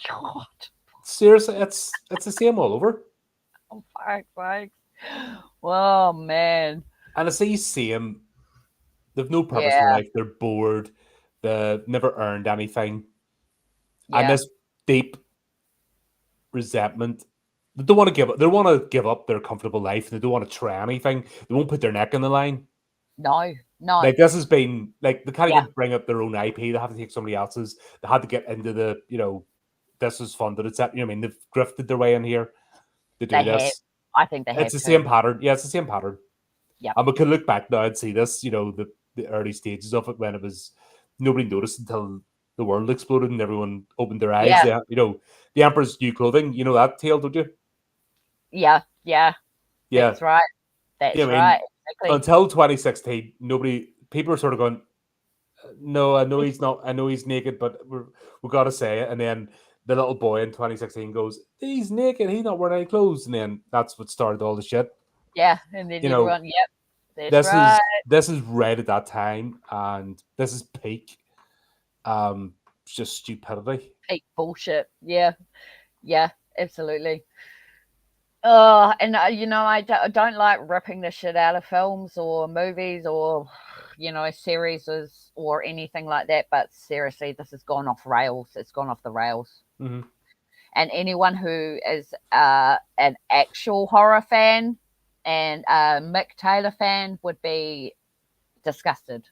God, Seriously, it's the same all over. oh fuck, fuck. Oh man, And I say same. They've no purpose in yeah, life. They're bored. They've never earned anything. And yeah. this deep resentment. They don't want to give up. They want to give up their comfortable life. And they don't want to try anything. They won't put their neck on the line. No, no, Like this has been like they can't yeah, even bring up their own IP. They have to take somebody else's. They had to get into this was funded. It's that I mean they've grifted their way in here to they do have. this. I think they It's have the too. same pattern. Yeah, it's the same pattern. Yep. And we can look back now and see this. The early stages of it when it was nobody noticed until the world exploded and everyone opened their eyes. Yeah. The Emperor's New Clothing. You know that tale, don't you? Yeah. Yeah. That's right. Yeah, That's I mean, right. Exactly. until 2016, people are sort of going, no, I know he's not, I know he's naked, but we got to say it. And then the little boy in 2016 goes, he's naked, he's not wearing any clothes. And then that's what started all the shit. Yeah. And then You know, everyone, yep, that's this right. is right at that time, and this is peak, just stupidity. Peak bullshit. Yeah. Yeah. Absolutely. Oh, and I don't like ripping the shit out of films or movies or series or anything like that. But seriously, this has gone off rails. It's gone off the rails. Mm-hmm. And anyone who is an actual horror fan and a Mick Taylor fan would be disgusted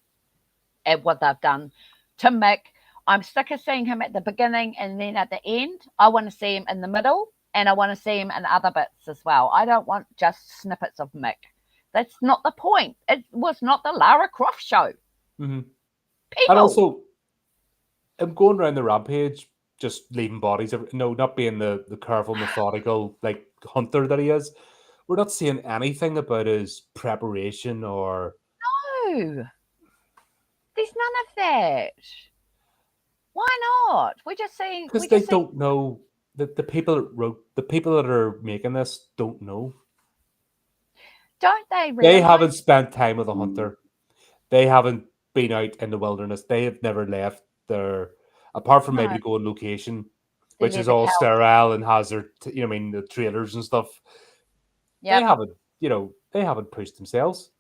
at what they've done to Mick. I'm sick of seeing him at the beginning and then at the end. I want to see him in the middle, and I want to see him in other bits as well. I don't want just snippets of Mick. That's not the point. It was not the Lara Croft show. Mm-hmm. People. And also, I'm going around the rampage, just leaving bodies. No, not being the careful, methodical, like hunter that he is. We're not seeing anything about his preparation or. No. There's none of that. Why not? We're just saying. Because they don't know. The people that are making this don't know. Don't they realize? They haven't spent time with a hunter. They haven't been out in the wilderness. They have never left their, apart from maybe to go on location, which is all sterile and has their, the trailers and stuff. Yeah. They haven't pushed themselves.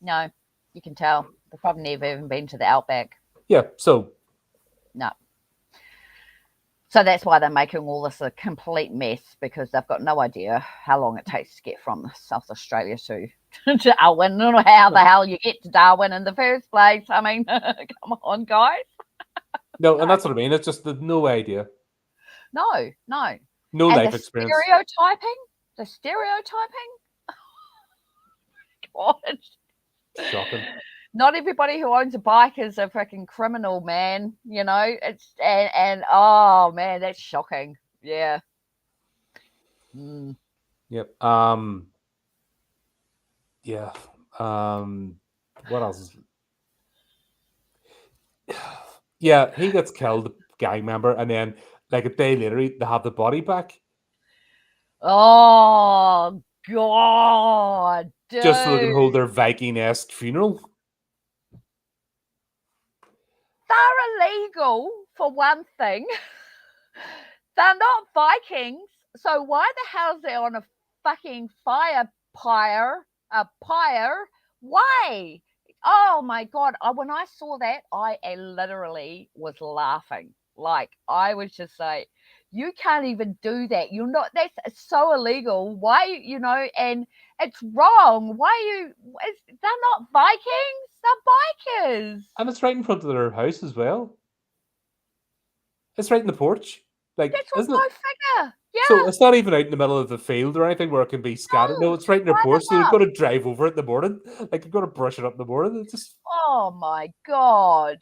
No, you can tell. They've probably never even been to the Outback. Yeah, so. No. So that's why they're making all this a complete mess, because they've got no idea how long it takes to get from South Australia to Darwin, or how the hell you get to Darwin in the first place. I mean, come on, guys. No, and that's what I mean. It's just no idea. No. No life experience. The stereotyping. God. Shocking. Not everybody who owns a bike is a freaking criminal, man. It's and oh man, that's shocking. Yeah. Mm. Yep. Yeah. What else is? Yeah, he gets killed, gang member, and then like a day later they have the body back. Oh God, dude. Just so they can hold their Viking-esque funeral. They're illegal, for one thing. They're not Vikings, so why the hell is they on a fucking pyre? Why? Oh my God. When I saw that, I literally was laughing. Like, I was just like, you can't even do that. You're not, that's so illegal. Why, and it's wrong. They're not Vikings, they're bikers. And it's right in front of their house as well. It's right in the porch. Like, that's what isn't I it? figure. Yeah. So it's not even out in the middle of the field or anything where it can be scattered. No, it's right in their porch. So you've got to drive over it in the morning. Like, you've got to brush it up in the morning. It's just. Oh my God.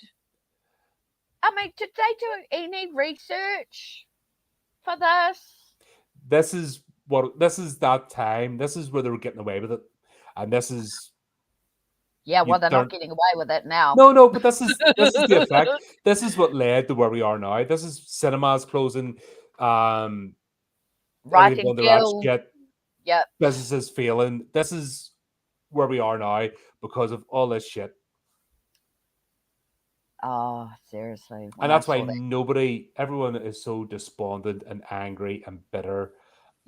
I mean, did they do any research for this? This is that time. This is where they were getting away with it. And this is. Yeah, well, they're not getting away with it now. No, but this is the effect. This is what led to where we are now. This is cinemas closing, writing guild. Yep. Businesses failing. This is where we are now because of all this shit. Oh, seriously. And that's why everyone is so despondent and angry and bitter.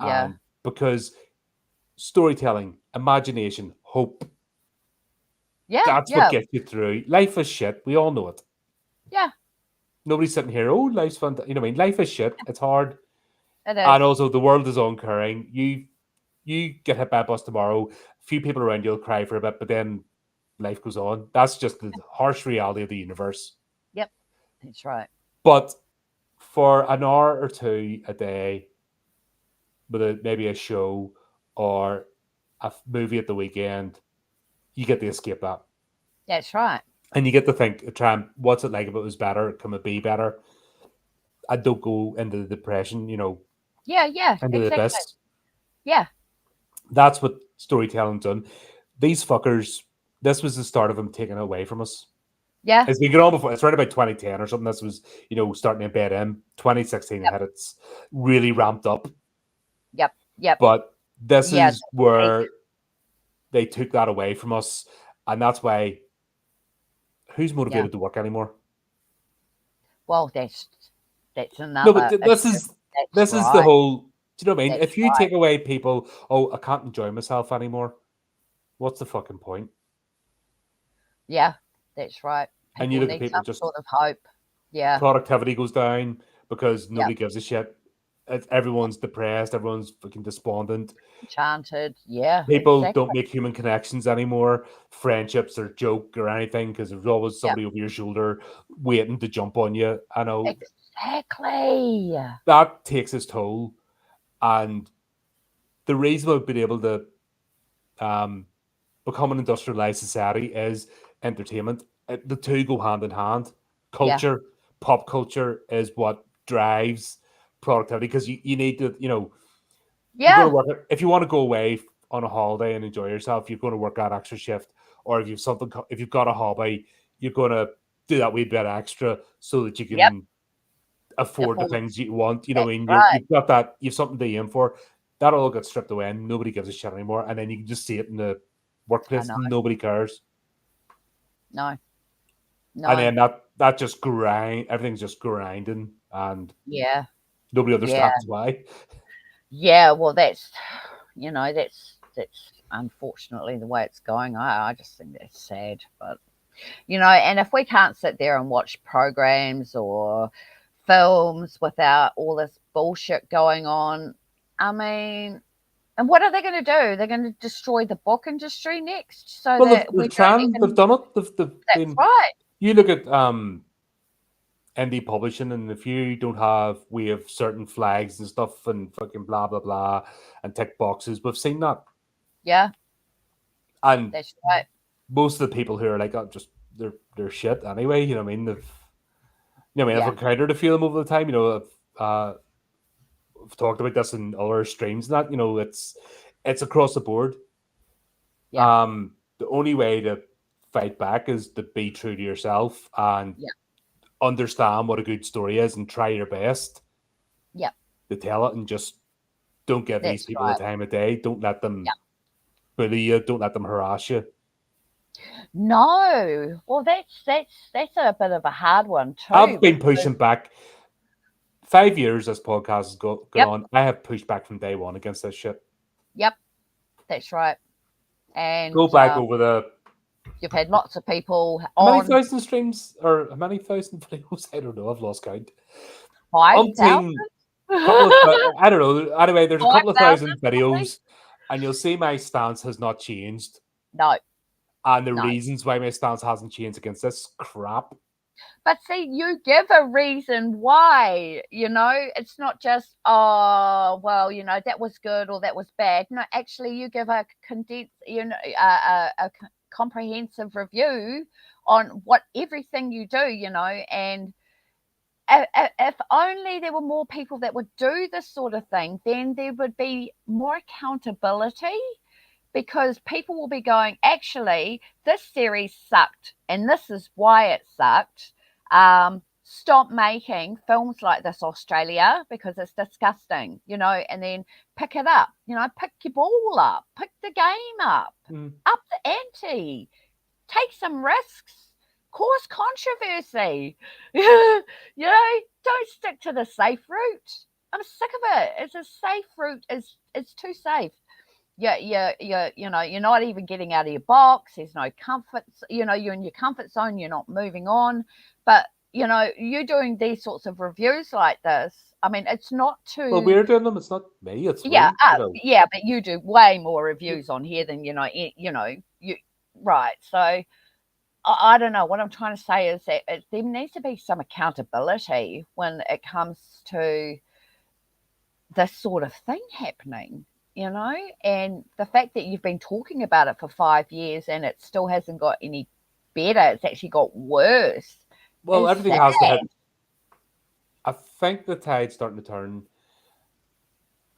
Yeah. Because storytelling, imagination, hope. Yeah. That's what gets you through. Life is shit. We all know it. Yeah. Nobody's sitting here, oh, life's fun. Life is shit. It's hard. It is. And also, the world is oncurring. You get hit by a bus tomorrow. A few people around you will cry for a bit, but then life goes on. That's just the harsh reality of the universe. Yep, that's right. But for an hour or two a day, with maybe a show or a movie at the weekend, you get to escape that. That's right. And you get to think, try and what's it like if it was better? Can it be better? I don't go into the depression, Yeah, into the exactly. abyss. Yeah, That's what storytelling's done. These fuckers, this was the start of them taking it away from us. yeah, It's been going on before. It's right about 2010 or something. This was, starting in bed in 2016 yep, ahead. It's really ramped up. yep. But this Yeah, is the peak. where they took that away from us. And that's why who's Yeah. motivated to work anymore? Well, that's No, but another this issue. is That's this is the right. whole. Do you know what I mean? That's If you right. take away people, I can't enjoy myself anymore. What's the fucking point? Yeah, that's right. And you People look at need people, some just sort of hope. Yeah, productivity goes down because yeah. nobody gives a shit. Everyone's depressed. Everyone's fucking despondent. Enchanted. Yeah, People don't exactly. make human connections anymore. Friendships or joke or anything because there's always Yeah, somebody over your shoulder waiting to jump on you. I know exactly. that takes its toll. And the reason we've been able to um, become an industrialized society is entertainment. The two go hand in hand. Yeah, Culture, pop culture is what drives productivity because you need to, you're going to yeah. work it. If you want to go away on a holiday and enjoy yourself, you're going to work that extra shift. Or if you've got a hobby, you're going to do that wee bit extra so that you Yep. can afford the Afford. things you want. That's And right. you've got that, you've something to aim for. That all gets stripped away and nobody gives a shit anymore. And then you can just see it in the I workplace. know. Nobody cares. No, And no. then that just everything's just grinding and Yeah, nobody yeah, understands why. yeah. Well, that's unfortunately the way it's going. I just think that's sad, but and if we can't sit there and watch programs or films without all this bullshit going on, I mean, and what are they going to do? They're going to destroy the book industry next so Well, that we don't they've even. done it. They've That's been, right. you look at indie publishing, and if you don't we have certain flags and stuff and fucking blah blah blah and tick boxes, we've seen that. Yeah, And that's right. most of the people who are like, just they're shit anyway. You know what I mean? I've Yeah, encountered a few of them over the time. I've talked about this in other streams. And that it's across the board. yeah, The only way to fight back is to be true to yourself and yeah, understand what a good story is and try your best yeah. to tell it and just don't give these That's people the right. time of day. Don't let them Yeah. bully you. Don't let them harass you. No. Well, that's a bit of a hard one I've too. been pushing back 5 years this podcast has gone Yep, on. I have pushed back from day one against this shit. yep. That's right. And Go back over you've had lots of people how many on thousand streams or how many thousand videos? I don't know. I've lost count. 5,000. Umpteen couple of I don't know. Anyway, there's a couple of 5,000 thousand probably. videos, and you'll see my stance has not changed, No, and the no. reasons why my stance hasn't changed against this crap. But see, you give a reason why, it's not just, oh, well, that was good or that was bad. No, actually, you give a condensed, comprehensive review on what everything you do, and if only there were more people that would do this sort of thing, then there would be more accountability because people will be going, actually, this series sucked, and this is why it sucked. Stop making films like this, Australia, because it's disgusting, and then pick it up, pick your ball up, pick the game up the ante, take some risks, cause controversy. Don't stick to the safe route. I'm sick of it. It's a safe route. It's too safe. You're not even getting out of your box. There's no comfort. You're in your comfort zone. You're not moving on. But you're doing these sorts of reviews like this. I mean, it's not Well, too. we're doing them. It's not me. It's Yeah, we. yeah, but you do way more reviews on here than you right. So I don't know. What I'm trying to say is that there needs to be some accountability when it comes to this sort of thing happening, and the fact that you've been talking about it for 5 years and it still hasn't got any better. It's actually got worse. Well, It's everything sad. has to hit. I think the tide's starting to turn,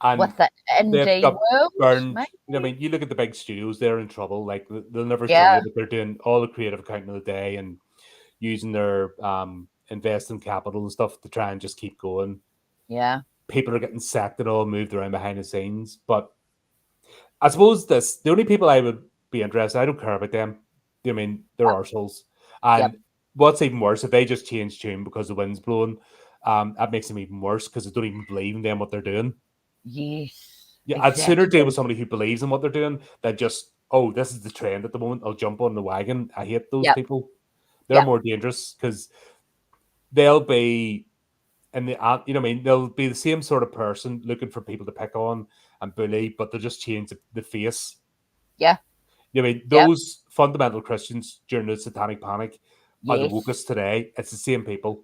and With the they've indie got world, burned. maybe. I mean, you look at the big studios; they're in trouble. Like they'll never show Yeah, you, but they're doing all the creative accounting of the day and using their investing capital and stuff to try and just keep going. yeah, People are getting sacked and all moved around behind the scenes, but I suppose the only people I would be interested. I don't care about them. I mean, they're arseholes. yep, And what's even worse, if they just change tune because the wind's blowing, that makes them even worse because they don't even believe in them what they're doing. yes, Yeah, I'd sooner deal with exactly. somebody who believes in what they're doing than just, oh, this is the trend at the moment. I'll jump on the wagon. I hate those Yep, people. They're yep, more dangerous because they'll be and you know what I mean, they'll be the same sort of person looking for people to pick on and bully, but they'll just change the face. yeah, You know what I mean, yep, those fundamental Christians during the Satanic Panic are the yes, wokest today. It's the same people.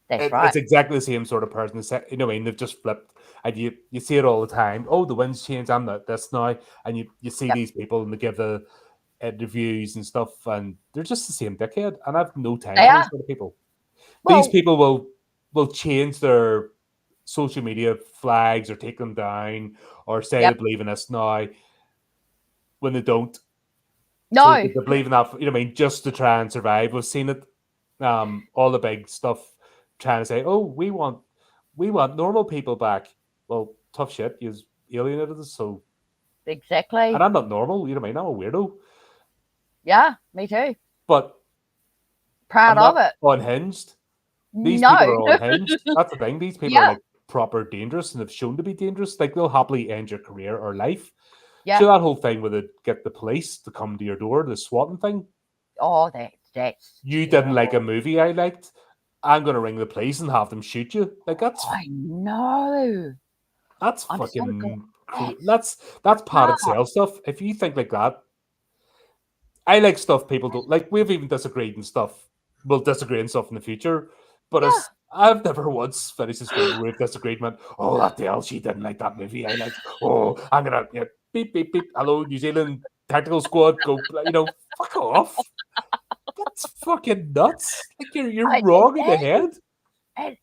that's It's right. exactly the same sort of person. You know what I mean? They've just flipped. And you see it all the time. Oh, the wind's changed. I'm not this now. And you see Yep. these people and they give the interviews and stuff, and they're just the same dickhead. And I've no time They for those are. sort of people. These Well, people will change their social media flags or take them down or say they yep. believe in this now when they don't. So No, they believe in that, you know what I mean, just to try and survive. We've seen it, all the big stuff trying to say, oh, we want normal people back. Well, tough shit, you alienated us, so and exactly. I'm not normal, you know what I mean? I'm a weirdo. Yeah, me too. But Proud I'm of not it. unhinged. These people No. are unhinged. That's the thing. These people are Yeah, like proper dangerous and have shown to be dangerous. Like they'll happily end your career or life. yeah. So that whole thing with it, get the police to come to your door, the swatting thing. Oh, that's You didn't like a terrible. movie I liked. I'm gonna ring the police and have them shoot you. Like I know. that's I'm so glad fucking that's that's padded not. sales stuff. If you think like that, I like stuff people don't like. We've even disagreed and stuff. We'll disagree and stuff in the future. But as I've never once finished a story where we've disagreed and went, oh, what the hell, she didn't like that movie I liked. Oh, I'm gonna beep, beep, beep. Hello, New Zealand Tactical Squad, go, fuck off. That's fucking nuts. Like you're Yeah, it wrong in the is. head. It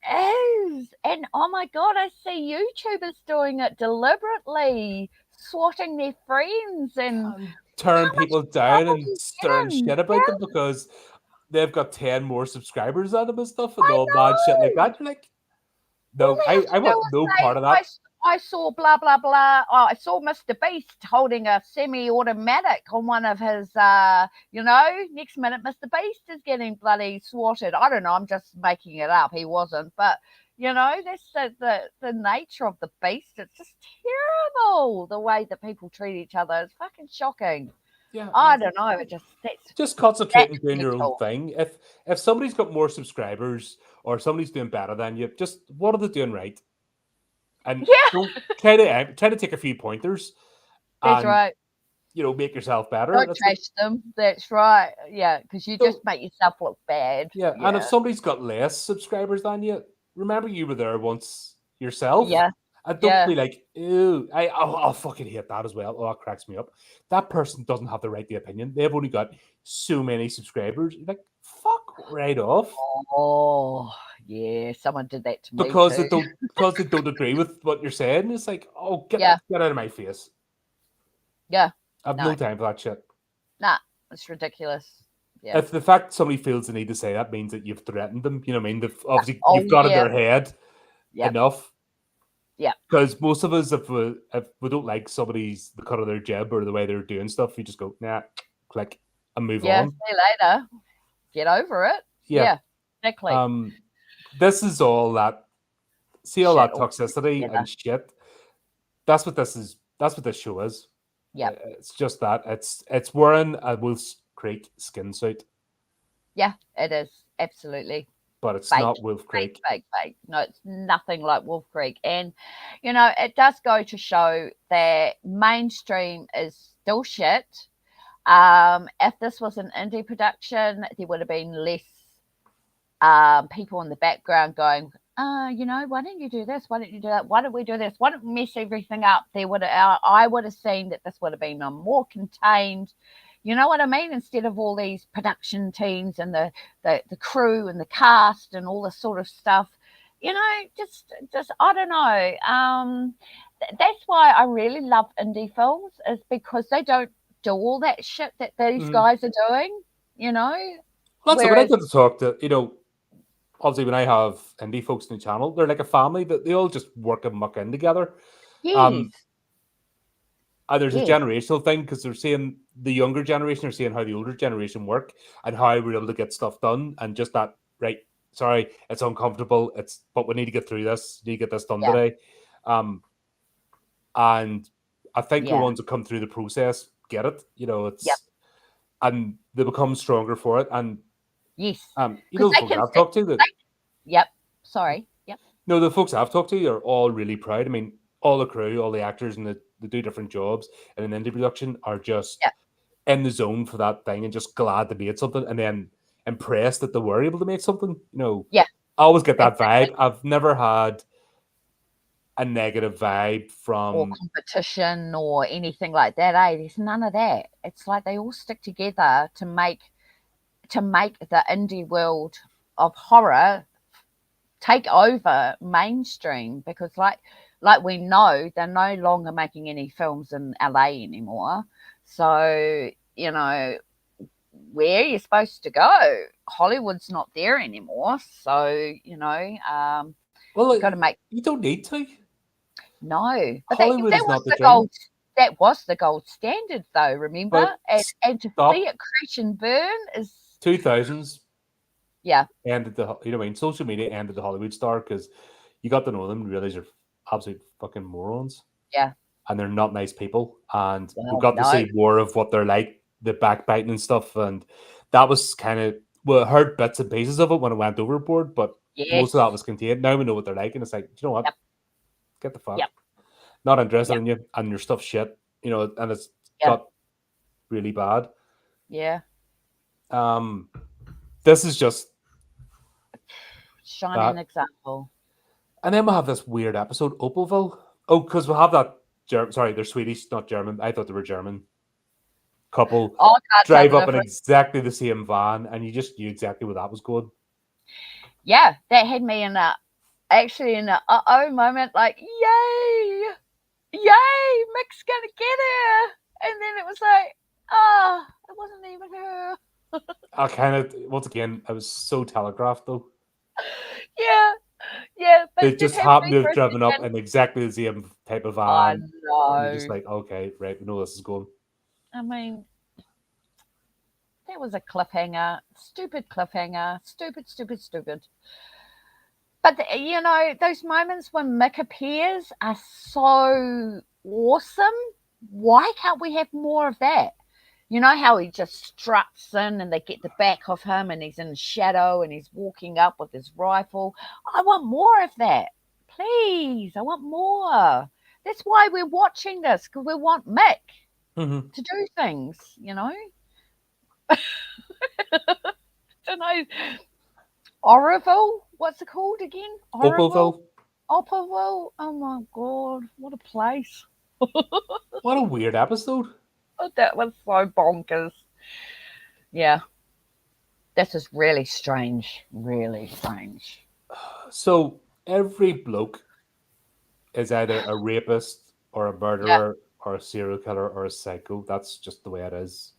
is. And oh my God, I see YouTubers doing it deliberately, swatting their friends. And And tearing how much people down trouble do and you stirring get in? shit about them Yeah, because they've got 10 more subscribers than them and stuff and I all mad shit like know. that. You're like, All no, they I, have to I do want is no part say, of that. I saw blah, blah, blah. Oh, I saw Mr. Beast holding a semi automatic on one of his, next minute Mr. Beast is getting bloody swatted. I don't know. I'm just making it up. He wasn't. But, that's the nature of the beast. It's just terrible the way that people treat each other. It's fucking shocking. Yeah, I don't know. just That's concentrating doing your own mental. thing. If somebody's got more subscribers or somebody's doing better than you, just what are they doing right? And Yeah, don't try to take a few pointers that's and right. make yourself better. Don't That's the trash them. That's right. Yeah, because you just so make yourself look bad. yeah. And if Yeah. somebody's got less subscribers than you, remember you were there once yourself. Yeah. And don't Yeah. be like, ew, I'll fucking hate that as well. Oh, that cracks me up. That person doesn't have the right to opinion. They've only got so many subscribers. You're like, fuck right off. Oh, yeah. Someone did that to me Because too. they don't agree with what you're saying. It's like, oh, get Yeah. get out of my face. Yeah. I've no No. time for that shit. Nah. It's ridiculous. Yeah. If the fact somebody feels the need to say that means that you've threatened them, you know what I mean? Obviously, Oh, you've got in yeah. their head Yep. enough. Yep. Because most of us, if we don't like somebody's the cut of their jib or the way they're doing stuff, we just go, nah, click and move Yeah. on. See you later. Get over it. Yeah. Yeah. Exactly. Um, this is all that. See all Shit. that All toxicity together. and shit. That's what this is. That's what this show is. Yep. It's just that it's wearing a Wolf's Creek skin suit, Yeah. It is. Absolutely. but it's Fake, not Wolf fake, Creek. fake, fake. No, it's nothing like Wolf Creek. And, it does go to show that mainstream is still shit. If this was an indie production, there would have been less people in the background going, why don't you do this? Why don't you do that? Why don't we do this? Why don't we mess everything up? I would have seen that this would have been a more contained, You know what I mean? Instead of all these production teams and the crew and the cast and all this sort of stuff, just I don't know. That's why I really love indie films, is because they don't do all that shit that these Mhm. guys are doing. Well, that's it. When I Whereas get to talk to, obviously when I have indie folks in the channel, they're like a family that they all just work and muck in together. yes, Um, and there's a yes, generational thing because they're seeing the younger generation are seeing how the older generation work and how we're able to get stuff done, and just that, right? Sorry, it's uncomfortable. But we need to get through this. Need to get this done yeah, today. Um, and I think the yeah, ones that come through the process get it. yep, And they become stronger for it. And yes, because the they folks can I've see. talked to that, Yep, sorry, yep, no, the folks I've talked to are all really proud. I mean, all the crew, all the actors, and they do different jobs in an indie production are just yep, in the zone for that thing and just glad to make something, and then impressed that they were able to make something. yeah, I always get that exactly. vibe. I've never had a negative vibe Or from. competition or anything like that. There's none of that. It's like they all stick together to make the indie world of horror take over mainstream, because like we know they're no longer making any films in LA anymore. So, where are you supposed to go? Hollywood's not there anymore. So, Well, you got to make. you don't need to. No, but Hollywood that is was not the the gym, gold standard, though. Remember, but and to see stop. it crash and burn is 2000s yeah, ended I mean, social media ended the Hollywood star because you got to know them and realize they're absolute fucking morons yeah. and they're not nice people. And we Well, got to no, see more of what they're like, the backbiting and stuff. And that was kind of, well, I heard bits and pieces of it when it went overboard, but most of that yes, was contained. Now we know what they're like, and it's like, you know what? yep, Get the fuck. yep, Not interested yep, in you, and your stuff shit. And it's yeah, got really bad. yeah. Um, this is just Shining that. example. And then we'll have this weird episode, Opalville. Oh, because we'll have that. Sorry, they're Swedish, not German. I thought they were German. Couple Oh, I can't tell drive the up in difference. exactly the same van, and you just knew exactly where that was going. Yeah, that had me in a oh moment, like yay, Mick's gonna get her, and then it was like, oh, it wasn't even her. I kind of, once again, I was so telegraphed though. Yeah, yeah, but They it did just have happened me to for have a driven up second. in exactly the same type of I van. You're just know. like, okay, right, we know this is going. I mean, that was a cliffhanger. Stupid cliffhanger. Stupid, stupid, stupid. But those moments when Mick appears are so awesome. Why can't we have more of that? You know how he just struts in and they get the back of him and he's in shadow and he's walking up with his rifle. I want more of that. Please, I want more. That's why we're watching this, because we want Mick Mm-hmm. to do things. Don't know. Oroville? What's it called again? Oroville? Opalville. Opalville? Oh my god, what a place. What a weird episode. Oh, that was so bonkers. Yeah, this is really strange. Really strange. So every bloke is either a rapist or a Yeah, murderer or a serial killer or a psycho. That's just the way it is.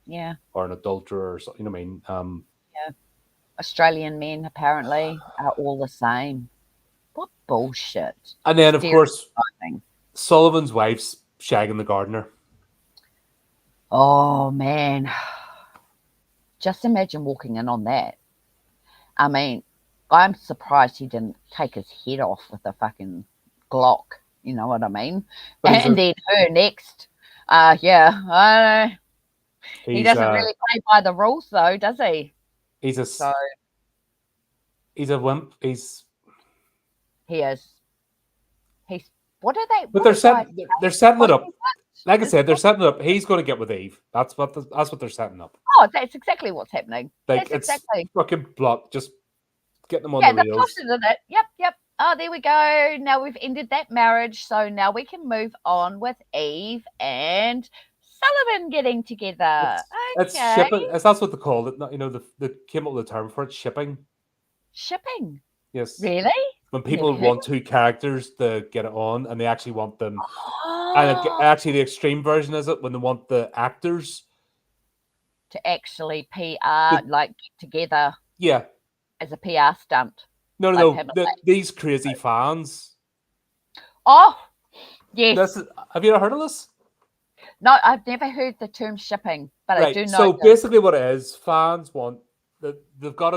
yeah, Or an adulterer or something. You know what I mean? yeah. Australian men apparently are all the same. What bullshit. And then, of course, Stereotyping. Sullivan's wife's shagging the gardener. Oh man. Just imagine walking in on that. I mean, I'm surprised he didn't take his head off with a fucking Glock. You know what I mean? But And then her next. Yeah, I know. He he's doesn't a really play by the rules, though, does he? he's a So he's a wimp. he is. He's. What are they? But What are guys? they're setting it up. Pussyfoots? Like I Is said, they're pussy? setting it up. He's going to get with Eve. That's what they're setting up. Oh, that's exactly what's happening. Like That's it's exactly. fucking plot. Just getting them on Yeah, the they're rails. plotted in it. Yep, yep. Oh, there we go. Now we've ended that marriage, so now we can move on with Eve and Sullivan getting together. It's Okay. shipping. That's what they call it. You know, they came up with the term for it, shipping. Shipping. Yes. Really? When Never people heard want two characters to get it on, and they actually want them. And Oh, actually, the extreme version is it when they want the actors. to actually PR, The, like get together yeah. as a PR stunt. No, Like no, no. These crazy fans. Oh, yes. Have you ever heard of this? No, I've never heard the term shipping, but I do Right. know So the basically, what it is, fans want that they've got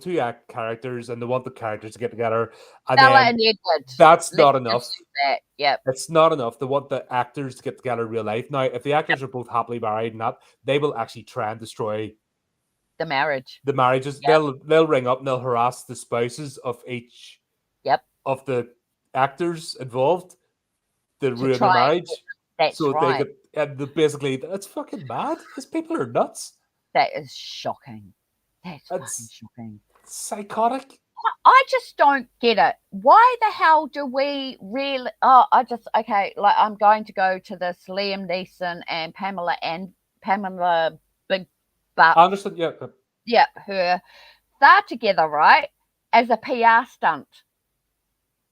two act characters, and they want the characters to get together, and Bella then and Edward. that's Let's not just enough. do that. Yep. It's not enough. They want the actors to get together in real life. Now, if the actors are both happily married and that, they will actually try and destroy The marriage. the marriages. Yep. They'll ring up and they'll harass the spouses of each of the actors involved to ruin their marriage. That's so right. they could, and basically, that's fucking mad. These people are nuts. That is shocking. That's fucking shocking. Psychotic. I just don't get it. Why the hell do we really? Oh, okay. Like I'm going to go to this Liam Neeson and Pamela Big Butt. I understand. Yeah. Yeah, her. They're together, right? As a PR stunt.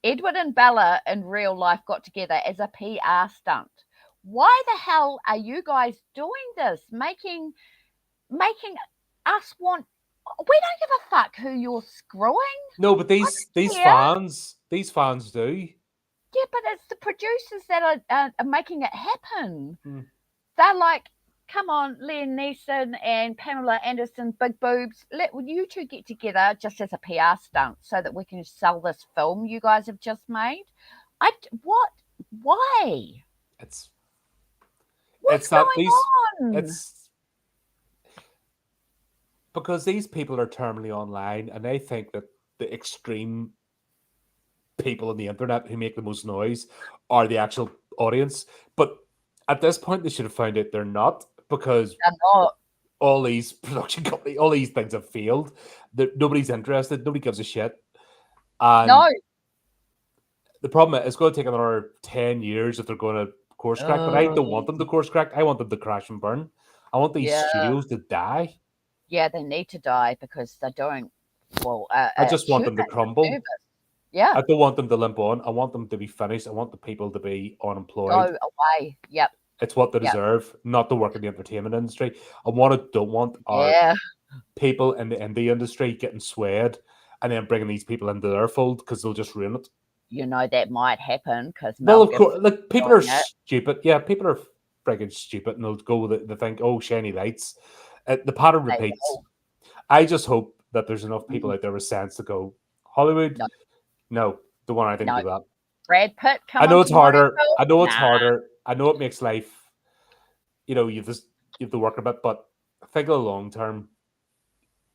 Edward and Bella in real life got together as a PR stunt. Why the hell are you guys doing this? Making us want. We don't give a fuck who you're screwing. No, but these fans do. Yeah, but it's the producers that are making it happen. Hmm. They're like, come on, Liam Neeson and Pamela Anderson, big boobs. Let you two get together just as a PR stunt so that we can sell this film you guys have just made. What? Why? What's going on? It's because these people are terminally online and they think that the extreme people on the internet who make the most noise are the actual audience. But at this point, they should have found out they're not, because all these production companies, all these things have failed. Nobody's interested. Nobody gives a shit. And no. The problem is it's going to take another 10 years if they're going to course correct. But I don't want them to course correct. I want them to crash and burn. I want these studios to die. Yeah, they need to die because they're doing well. I just want them to crumble. Yeah. I don't want them to limp on. I want them to be finished. I want the people to be unemployed. Go away. Yep. It's what they deserve, not to work in the entertainment industry. I don't want our people in the indie industry getting swayed and then bringing these people into their fold because they'll just ruin it. You know that might happen because of course, like people are stupid. Yeah, people are friggin' stupid, and they'll go with it. They think, "Oh, shiny lights." The pattern repeats. I just hope that there's enough people out there with sense to go, Hollywood. No, don't want anything to do with that. Brad Pitt. I know it's harder. I know it's harder. I know it makes life. You have to work a bit, but think of the long term.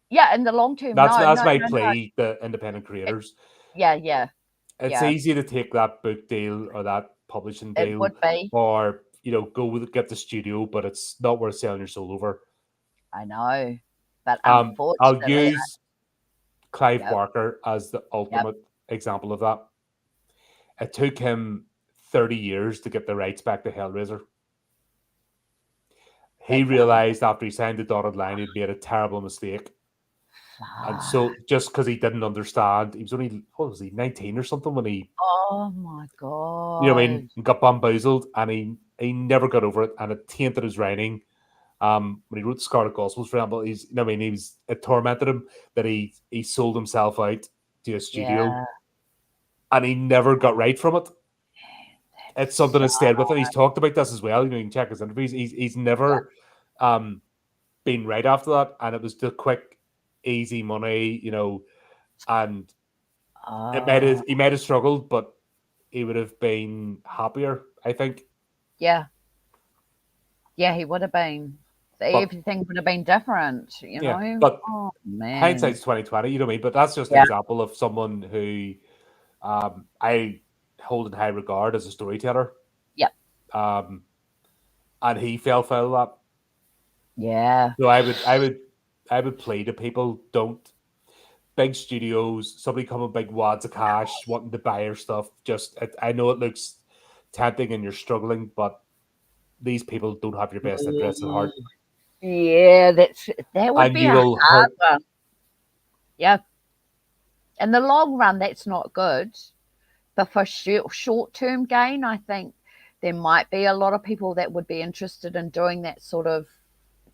Yeah, in the long term. That's my plea to independent creators. Yeah. It's easy to take that book deal or that publishing deal, it would be. Or go with it, get the studio, but it's not worth selling your soul over. I know, but unfortunately, I'll use Clive Barker as the ultimate example of that. It took him 30 years to get the rights back to Hellraiser. He realized after he signed the dotted line he'd made a terrible mistake. And so, just because he didn't understand, he was only, 19 or something when he... Oh, my God. You know what I mean? Got bamboozled, and he never got over it, and it tainted his writing. When he wrote Scarlet Gospels, for example, it tormented him that he sold himself out to a studio, and he never got right from it. It's something that stayed with him. He's talked about this as well. You can check his interviews. He's never been right after that, and it was the quick, easy money, and he might have struggled, but he would have been happier, I think. Yeah, he would have been. Everything would have been different, know. But hindsight's 2020, you know what I mean? But that's just an example of someone who I hold in high regard as a storyteller. Yep. And he fell foul of that. Yeah. So I would plea to people, don't. Big studios, somebody come with big wads of cash, wanting to buy your stuff. I know it looks tempting and you're struggling, but these people don't have your best interests at heart. Yeah, that would And be you a will hard hurt. one. Yeah. In the long run, that's not good. But for short-term gain, I think there might be a lot of people that would be interested in doing that sort of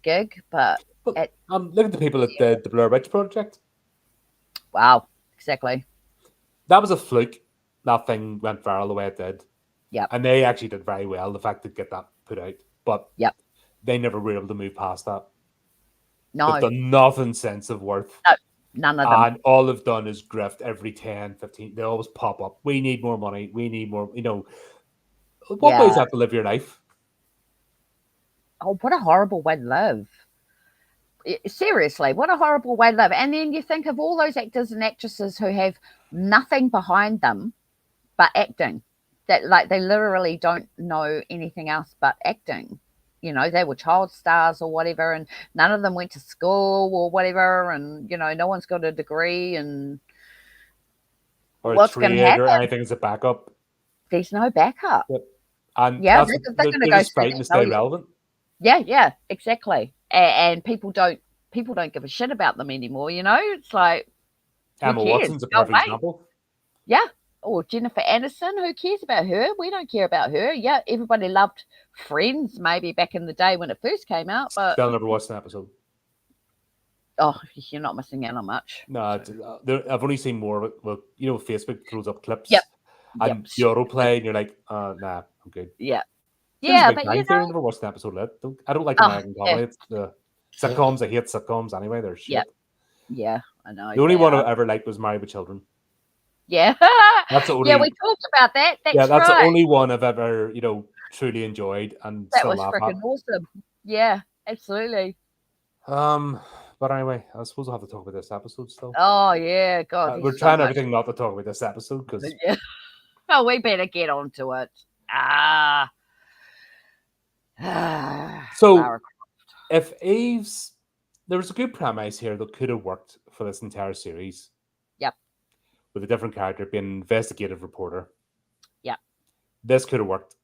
gig. But But at look at the people at the Blair Witch Project. wow, exactly. That was a fluke. That thing went viral the way it did. Yep. And they actually did very well, the fact to get that put out. But Yep. they never were able to move past that. They've No, done nothing since of worth. no, none of them. And all they've done is grift every 10, 15. They always pop up. We need more money. We need more, what way is Yeah. that to live your life? Oh, what a horrible way to live. Seriously, what a horrible way to live. And then you think of all those actors and actresses who have nothing behind them but acting. That like they literally don't know anything else but acting. They were child stars or whatever, and none of them went to school or whatever, and no one's got a degree, and Or a what's going to trade or happen? anything as a backup. There's no backup. Yep. And Yeah, that's they're going to they're go just through fighting to that stay failure. relevant. Yeah, exactly. And people don't give a shit about them anymore. It's like, who Emma cares? Watson's a Go perfect away. example. Yeah. Or Jennifer Aniston, who cares about her? We don't care about her. Yeah, everybody loved Friends maybe back in the day when it first came out, but They'll never watch an episode. oh, you're not missing out on much. No, I've only seen more of it. Well, Facebook throws up clips. Yep. And the autoplay, and you're like, nah, I'm good. Yeah. Same Yeah, as Big but Bang Theory. I never watched an episode of it. I don't like oh, American comedy. It's the sitcoms. I hate sitcoms anyway. They're shit. Yeah, I know. The only one I ever liked was Married with Children. Yeah. That's the only. Yeah, we talked about that. That's that's right. the only one I've ever truly enjoyed and That still was laugh freaking at. awesome. Yeah, absolutely. But anyway, I suppose I'll have to talk about this episode still. Oh yeah, God. We're trying everything not to talk about this episode because. Yeah. Oh, we better get on to it. So, if Eve's, there was a good premise here that could have worked for this entire series. Yep. With a different character being an investigative reporter. Yep. This could have worked.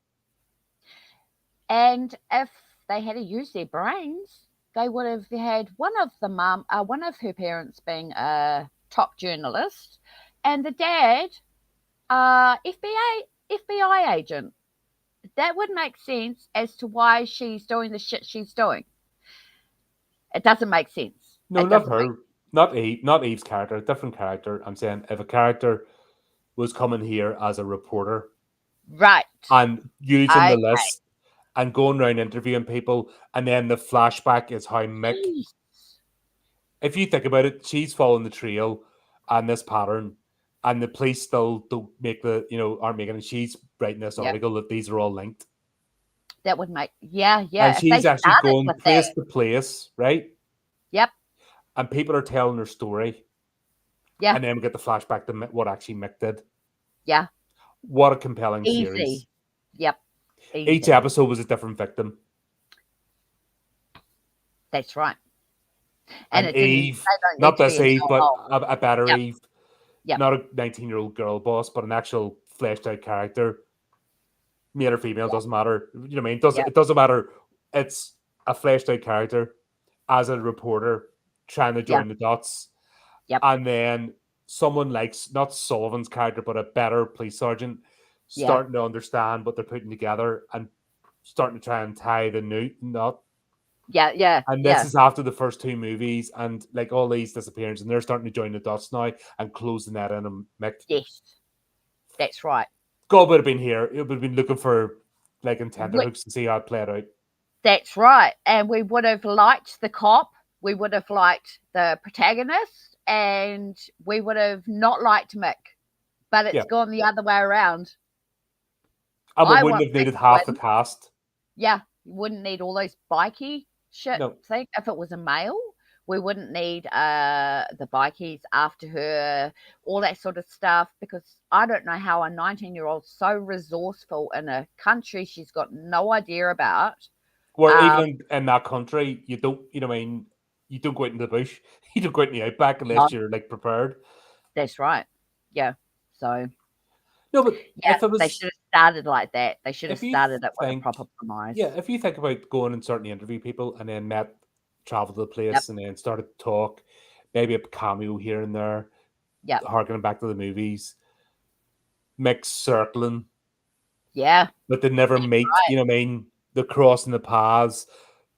And if they had to use their brains, they would have had one of her parents being a top journalist, and the dad, FBI agent. That would make sense as to why she's doing the shit she's doing. It doesn't make sense. No, not her. Not Eve. Not Eve's character. A different character. I'm saying if a character was coming here as a reporter, right, and using the list and going around interviewing people, and then the flashback is how Mick. Jeez. If you think about it, she's following the trail and this pattern, and the police still don't make aren't making it. She's writing this article that these are all linked. That would make and she's actually going place to place, right? Yep. And people are telling her story. Yeah. And then we get the flashback to what actually Mick did. Yeah. What a compelling series. Yep. Easy. Each episode was a different victim. That's right. And Eve, not this Eve, but a better Eve. Yep. Not a 19-year-old girl boss, but an actual fleshed out character. Male or female, doesn't matter. You know what I mean? It doesn't matter. It's a fleshed out character as a reporter trying to join the dots. Yep. And then someone like, not Sullivan's character, but a better police sergeant starting to understand what they're putting together and starting to try and tie the knot. Yeah. And this is after the first two movies and like all these disappearances, and they're starting to join the dots now and closing that in and Mick. Yes. That's right. God would have been here. It would have been looking for like intent hooks to see how it played out. That's right. And we would have liked the cop. We would have liked the protagonist, and we would have not liked Mick. But it's gone the other way around. And we wouldn't have needed half the cast. Yeah. You wouldn't need all those bikey shit thing. If it was a male, we wouldn't need the bikies after her, all that sort of stuff, because I don't know how a 19-year-old so resourceful in a country she's got no idea about. Well, even in that country, you don't, you don't go out in the bush. You don't go out in the outback unless you're like prepared. That's right. Yeah. So. No, but Yeah, if it they was, should have started like that. They should have if you started it with a think, proper premise. yeah, if you think about going and starting to interview people and then travel to the Yep. place and then started to talk, maybe a cameo here and there, Yep. harkening back to the movies, Mick circling, Yeah. but they never meet. Right. You know what I mean? They're crossing the paths,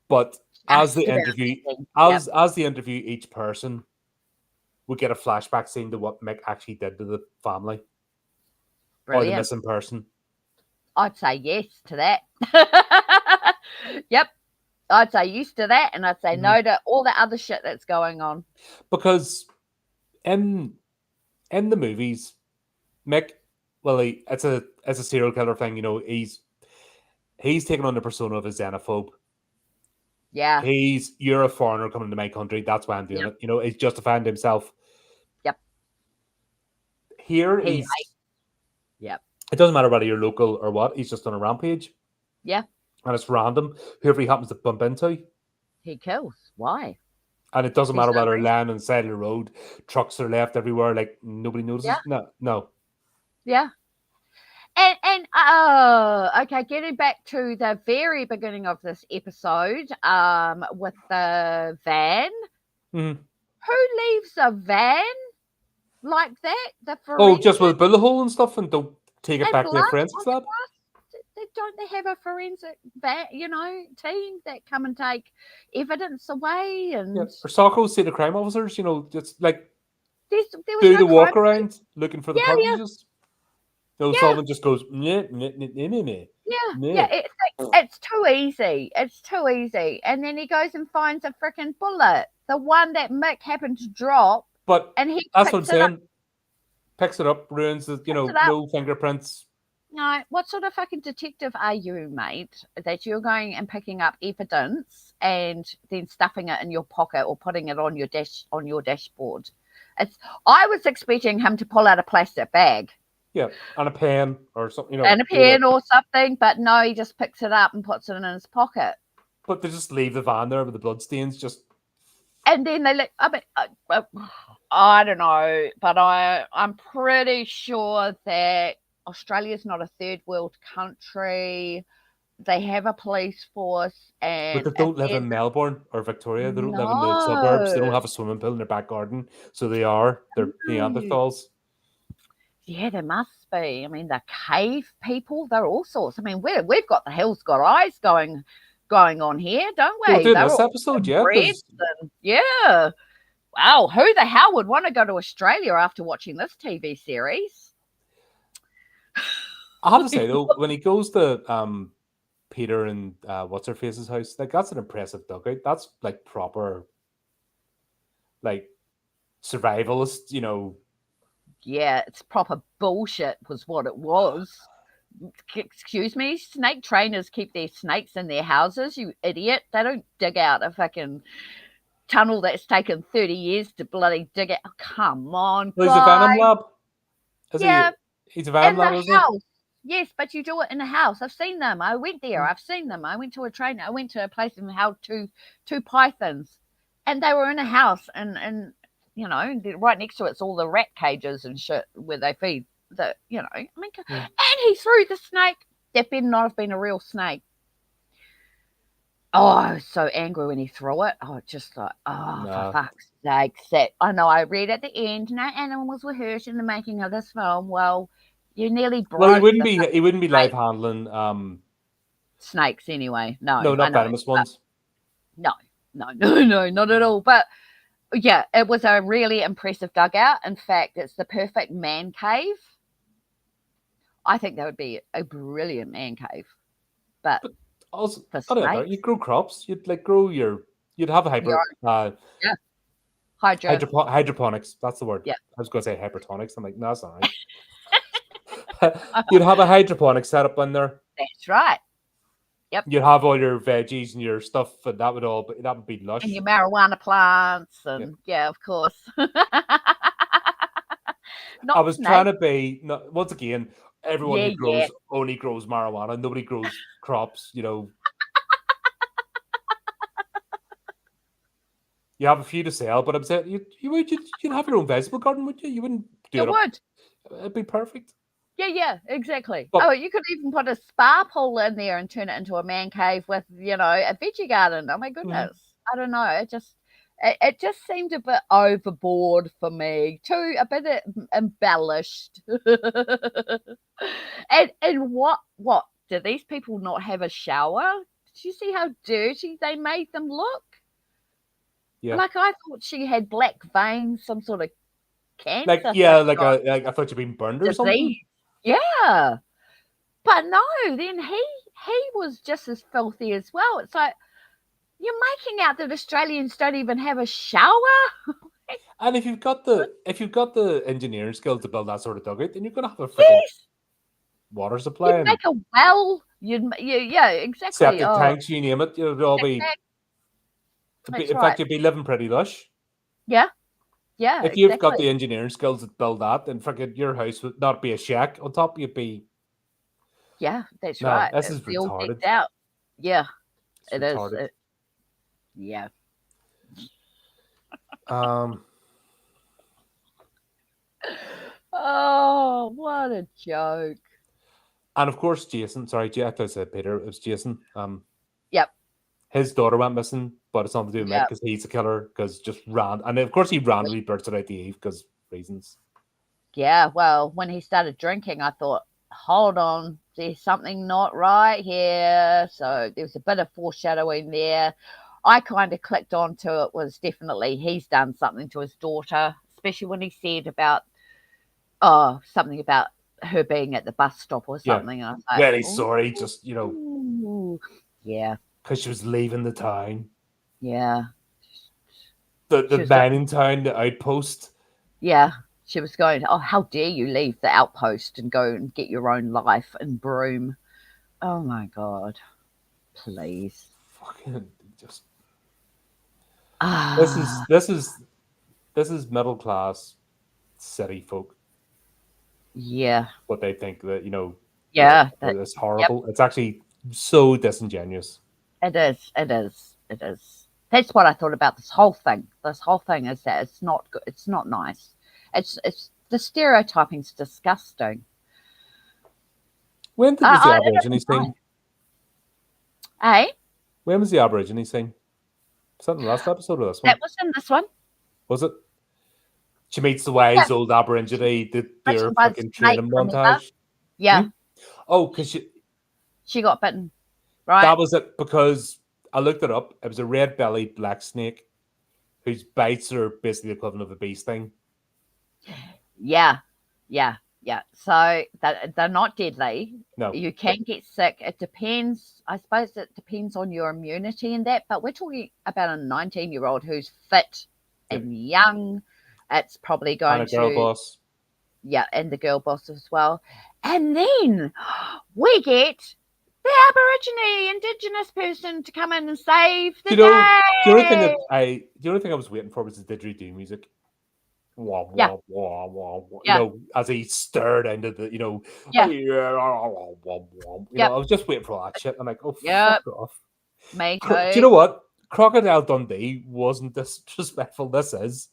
but as Just the about interview, ending. Yep. as the interview each person, we get a flashback scene to what Mick actually did to the family or the Brilliant. missing person. I'd say yes to that. Yep. I'd say yes to that, and I'd say no to all the other shit that's going on. Because in the movies, Mick, well, it's a serial killer thing. You know, he's taken on the persona of a xenophobe. Yeah. You're a foreigner coming to my country. That's why I'm doing Yep. it. You know, he's justifying himself. Yep. Here, Yep. it doesn't matter whether you're local or what. He's just on a rampage. Yeah. And it's random. Whoever he happens to bump into. He kills. Why? And it doesn't There's matter no whether reason. land on the side of the road, trucks are left everywhere, like nobody notices. Yeah. No. Yeah. And okay, getting back to the very beginning of this episode, with the van. Mm-hmm. Who leaves a van like that? The Oh, just with forensic a bullet hole and stuff, and don't take it and back to blood the forensics on the lab. grass. Don't they have a forensic van, team that come and take evidence away? And Yeah. Or Socko say the crime officers, just like there was do no the walk crime. around looking for the Yeah, yeah, cartridges. No, yeah. Sullivan just goes, nah. Yeah, it's too easy. It's too easy. And then he goes and finds a freaking bullet, the one that Mick happened to drop, But and he that's what I'm picks it up. saying. Picks it up, ruins the, Picks it up. no fingerprints. No, what sort of fucking detective are you, mate, that you're going and picking up evidence and then stuffing it in your pocket or putting it on your dashboard? I was expecting him to pull out a plastic bag. Yeah, and a pen or something, And a pen or something, but no, he just picks it up and puts it in his pocket. But they just leave the van there with the bloodstains, just. And then they look. I don't know, but I'm pretty sure that Australia's not a third world country. They have a police force, and But they don't live in Melbourne or Victoria. They don't live in the suburbs. They don't have a swimming pool in their back garden. So they're Neanderthals. Yeah, there must be. I mean, the cave people, they're all sorts. I mean, we've got the Hills Got Eyes going on here, don't we? Well, doing They're this all episode, yeah. yeah. Wow, who the hell would want to go to Australia after watching this TV series? I have to say though, when he goes to Peter and what's her face's house, like that's an impressive dugout. That's like proper, like survivalist, Yeah, it's proper bullshit was what it was. Excuse me, snake trainers keep their snakes in their houses, you idiot. They don't dig out a fucking tunnel that's taken 30 years to bloody dig it. Oh, come on, well, he's a Venom lab. Yeah, he's a Venom lab, in isn't the house. Yes, but you do it in a house. I've seen them. I went there. I've seen them. I went to a trainer. I went to a place and held two pythons, and they were in a house, and right next to it's all the rat cages and shit where they feed the. I mean, and he threw the snake. That better not have been a real snake. Oh, I was so angry when he threw it. Oh, just like, for fuck's sake. I know I read at the end, no animals were hurt in the making of this film. Well, you nearly broke. Well, he wouldn't be live handling snakes anyway. No, not venomous ones. No, not at all. But yeah, it was a really impressive dugout. In fact, it's the perfect man cave. I think that would be a brilliant man cave. But also, you'd grow crops. You'd you'd have a hydroponics. That's the word. Yeah. I was going to say hypertonics. I'm like, no, that's not right. You'd have a hydroponics setup in there. That's right. Yep. You'd have all your veggies and your stuff, and that would be lush. And your marijuana plants, and yeah of course. I was trying to be once again. Everyone who grows only grows marijuana. Nobody grows crops. You have a few to sell, but I'm saying you'd have your own vegetable garden, would you? You wouldn't do it. Would. It'd be perfect. Yeah, exactly. But Oh, you could even put a spa pool in there and turn it into a man cave with, a veggie garden. Oh my goodness. I don't know. It just seemed a bit overboard for me. A bit embellished. And what do these people not have a shower? Did you see how dirty they made them look? yeah, Like I thought she had black veins, some sort of like cancer yeah, thing, like I thought you'd been burned or something. disease. Yeah. But no, then he was just as filthy as well. It's like you're making out that Australians don't even have a shower. And if you've got the engineering skills to build that sort of dugout, then you're gonna have a freaking Yes, water supply you'd and make a well. Yeah, exactly. septic Oh, tanks, you name it. It'll all be. that's In fact, right. you'd be living pretty lush. Yeah, yeah, If you've got the exactly. engineering skills to build that, then freaking your house would not be a shack. On top, you'd be Yeah, that's no. right. This It'd is be all retarded. decked out. Yeah, It's it is. retarded. Yeah. Um, Oh, what a joke. and of course, Jason. Sorry, I thought I said Peter. It was Jason. Yep. His daughter went missing, but it's nothing to do with Mick Yep. because he's a killer. Because just ran, and of course he randomly burst it out the Eve because reasons. Yeah. Well, when he started drinking, I thought, hold on, there's something not right here. So there was a bit of foreshadowing there. I kind of clicked onto it was definitely he's done something to his daughter, especially when he said about something about her being at the bus stop or Yeah, something. I was like, very sorry. Just yeah, because she was leaving the town, yeah. the She was going, mining town, the outpost. yeah. She was going, oh, how dare you leave the outpost and go and get your own life in Broome? Oh my God, please. Fucking just. This is Ah, this is this is middle class city folk. yeah, What they think that yeah. it's Yep, horrible. It's actually so disingenuous. it is. It is. It is. That's what I thought about this whole thing. This whole thing is that it's not good. It's not nice. It's the stereotyping's disgusting. When was the It Aborigine isn't nice. thing? Hey, When was the Aborigine thing? Was that in the last episode or this one? that was in this one. Was it? She meets the wise old Aborigine, their Bitten by the fucking snake, training remember? montage. Yeah, Oh, because she got bitten, right? that was it. Because I looked it up. It was a red bellied black snake whose bites are basically the equivalent of a bee sting. Yeah, yeah, yeah. So they're not deadly. No. You can get sick. It depends. I suppose it depends on your immunity and that. But we're talking about a 19-year-old who's fit and young. It's probably And going a girl to, boss. yeah, and the girl boss as well. And then we get the Aborigine Indigenous person to come in and save the The only thing day. I was waiting for was the didgeridoo music. Wah, Yeah, wah, wah, wah, wah. yeah, As he stirred into the, yeah, I yep, was just waiting for that shit. I'm like, oh, yep. fuck off. Me Do you too. know what? Crocodile Dundee wasn't disrespectful. This is.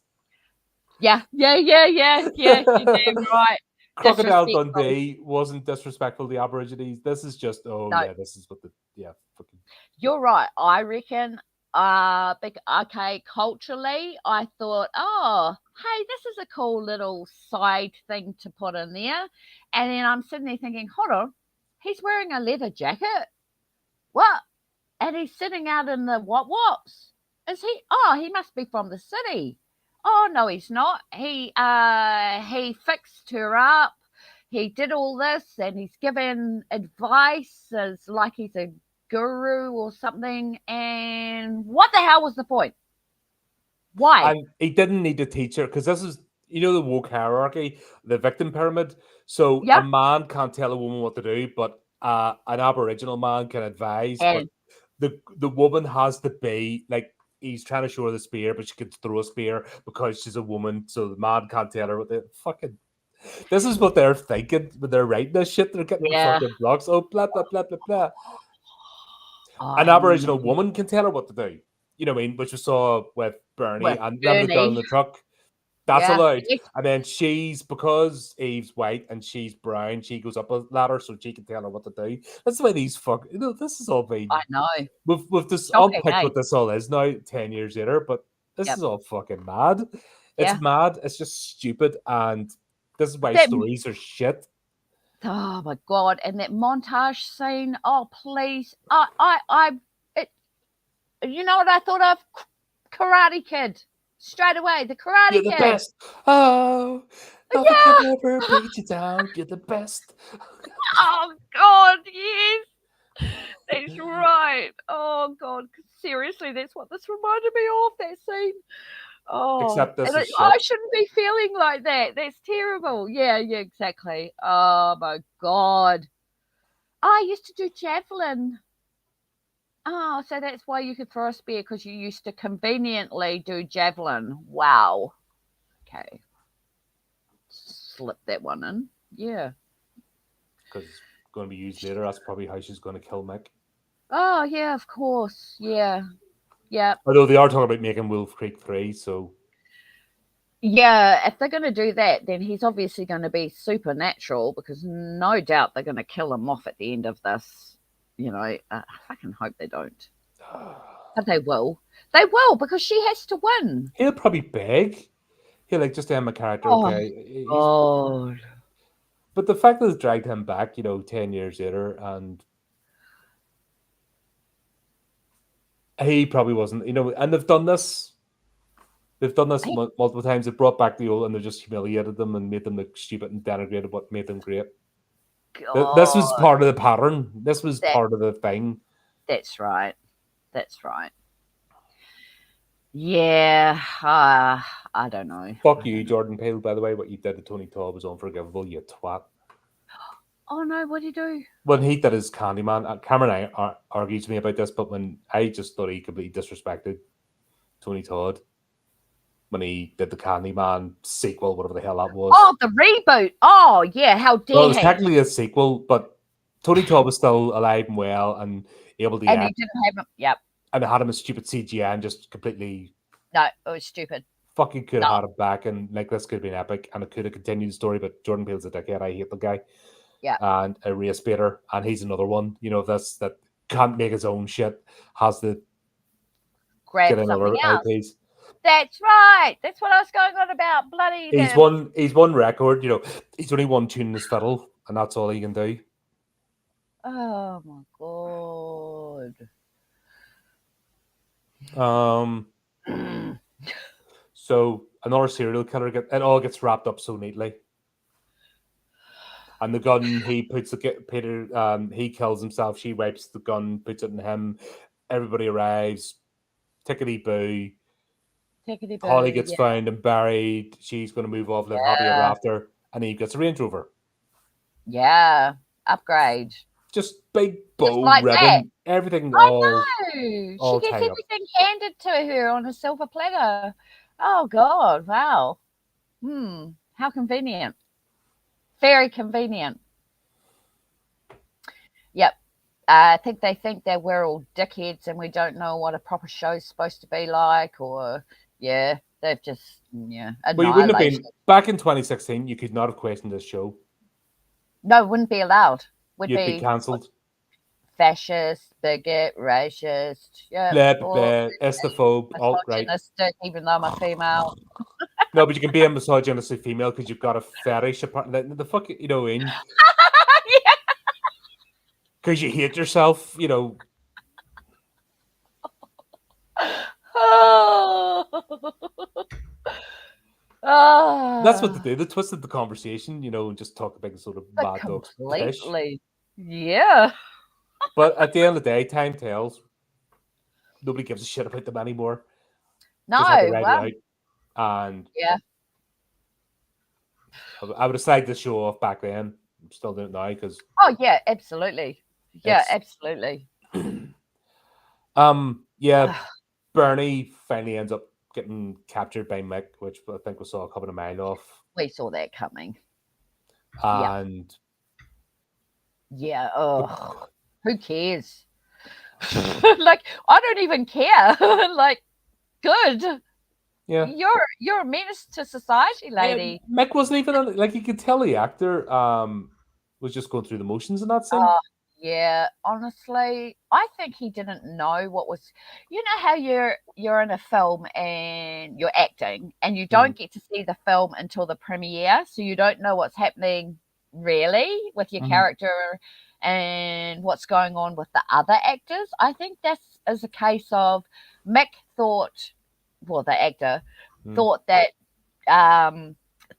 Yeah. You're damn right. Crocodile Disrespectful. Dundee wasn't disrespectful to the Aborigines. This is just, No, this is what fucking. you're right. I reckon. Okay, culturally, I thought, oh, hey, this is a cool little side thing to put in there. And then I'm sitting there thinking, hold on, he's wearing a leather jacket. What? And he's sitting out in the what's? Is he? Oh, he must be from the city. Oh no, he's not. He fixed her up. He did all this, and he's given advice as like he's a guru or something. And what the hell was the point? Why? And he didn't need to teach her because this is, the woke hierarchy, the victim pyramid. So a Yeah, man can't tell a woman what to do, but an Aboriginal man can advise. But and the woman has to be like he's trying to show her the spear, but she can throw a spear because she's a woman. So the man can't tell her what the fucking. This is what they're thinking when they're writing this shit. They're getting yeah, fucking blocks. Oh, blah blah blah blah blah. An I Aboriginal know. woman can tell her what to do. You know what I mean? Which we saw with Bernie With and remember the girl in Bernie, the truck. That's Yeah. allowed. And then because Eve's white and she's brown, she goes up a ladder so she can tell her what to do. That's the way these this is all very. I know. We've this Shocking, unpicked eh? what this all is now, 10 years later, but this Yep. is all fucking mad. It's Yeah. mad. It's just stupid. And this is why That stories are shit. Oh my god! And that montage scene. Oh please! It, you know what I thought of? Karate Kid. Straight away, the Karate You're the Kid. best. Oh, nothing Yeah. can ever beat you down. You're the best. Oh god, yes. That's right. Oh god, seriously, that's what this reminded me of. That scene. Oh, Except this and is I shit. shouldn't be feeling like that. That's terrible. Yeah, exactly. Oh my god. I used to do javelin. Oh, so that's why you could throw a spear, because you used to conveniently do javelin. Wow. Okay. Slip that one in. Yeah. Because it's going to be used later. That's probably how she's going to kill Mick. Oh, yeah, of course. Yeah. Yeah. Although they are talking about making Wolf Creek 3, so. Yeah, if they're going to do that, then he's obviously going to be supernatural, because no doubt they're going to kill him off at the end of this. You know, I fucking hope they don't. But they will. They will, because she has to win. He'll probably beg. He'll just end my character, okay. Oh. But the fact that it's dragged him back, 10 years later, and he probably wasn't, and they've done this. They've done this multiple times. They've brought back the old and they've just humiliated them and made them look stupid and denigrated what made them great. God. This was part of the pattern. This was part of the thing. That's right. That's right. Yeah. I don't know. Fuck you, Jordan Peele, by the way. What you did to Tony Todd was unforgivable, you twat. Oh, no. What did he do? When he did his Candyman, Cameron argues with me about this, but when I just thought he completely disrespected Tony Todd when he did the Candyman sequel, whatever the hell that was. Oh, the reboot. Oh, yeah. How dare Well, it was technically a sequel, but Tony Todd was still alive and well and able to And he didn't have him. Yep. And they had him as stupid CGI and just completely. No, it was stupid. Fucking could have had him back, and this could have been epic, and it could have continued the story. But Jordan Peele's a dickhead. I hate the guy. Yeah. And a race baiter, and he's another one. This that can't make his own shit, has to grab something else. IPs. That's right. That's what I was going on about. Bloody. He's won record. He's only one tune in his fiddle, and that's all he can do. Oh my god. So another serial killer it all gets wrapped up so neatly. And the gun, he puts Peter, he kills himself. She wipes the gun, puts it in him. Everybody arrives. Tickety boo. Holly gets found and buried. She's going to move off, live happy ever after. And he gets a Range Rover. Yeah, upgrade. Just big bow like ribbon. That. Everything all she gets everything handed to her on a silver platter. Oh God! Wow. How convenient. Very convenient. Yep. I think they think that we're all dickheads and we don't know what a proper show's supposed to be like, or they've just Well, you wouldn't have been back in 2016. You could not have questioned this show. No, it wouldn't be allowed. You'd be cancelled. Fascist, bigot, racist, estophobe, alt-right. Even though I'm a female. No, but you can be a misogynistic female because you've got a fetish apart. The fuck, in. Yeah. Because you hate yourself, That's what they do. They twisted the conversation, and just talk about the sort of bad dogs. Completely. Yeah. But at the end of the day, time tells. Nobody gives a shit about them anymore. No. And yeah. I would have slagged the show off back then. I'm still doing it now because. Oh yeah, absolutely. Yeah, absolutely. Bernie finally ends up getting captured by Mick, which I think we saw a couple of miles off. We saw that coming. And who cares? Like, I don't even care. Like, good. Yeah. You're a menace to society, lady. Mick wasn't even like, you could tell the actor was just going through the motions in that scene. Yeah, honestly, I think he didn't know what was. You know how you're in a film and you're acting, and you don't get to see the film until the premiere, so you don't know what's happening really with your character and what's going on with the other actors. I think this is a case of Mick thought, well, the actor thought that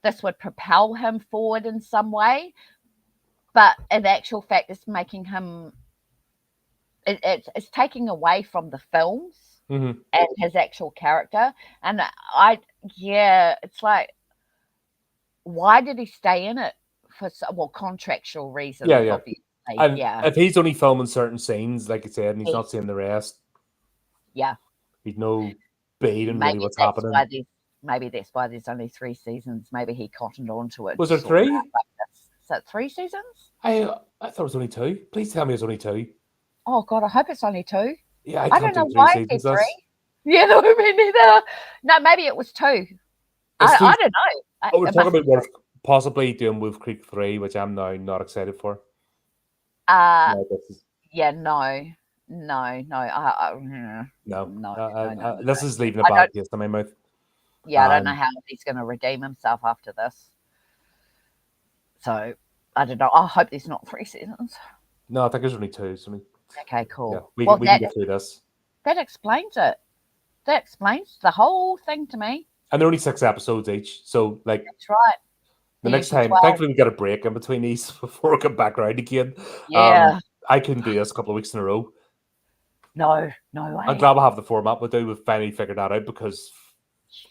this would propel him forward in some way, but in actual fact, it's making him. It's taking away from the films and his actual character, and it's like, why did he stay in it for contractual reasons? Yeah, yeah. Obviously, And yeah, if he's only filming certain scenes, like I said, and he's not seeing the rest, yeah. he'd no beating really what's happening. Maybe that's why there's only 3 seasons. Maybe he cottoned onto it. Was there 3? Is that 3 seasons? I thought it was only 2. Please tell me it's only 2. Oh God, I hope it's only 2. Yeah, I don't can't know do 3 why seasons. it's 3. Yeah, no, me neither. No, maybe it was 2. I don't know. Oh, we're talking about possibly doing Wolf Creek 3, which I'm now not excited for. No. This is leaving a bad taste in my mouth. Yeah, I don't know how he's going to redeem himself after this. So, I don't know. I hope there's not 3 seasons. No, I think there's only 2. Okay, cool. Yeah, we can get through this. That explains it. That explains the whole thing to me. And they're only 6 episodes each. So, like, that's right. The next time, 12. Thankfully, we got a break in between these before we come back around again. Yeah. I couldn't do this a couple of weeks in a row. No way. I'm glad we have the format we do. We've finally figured that out, because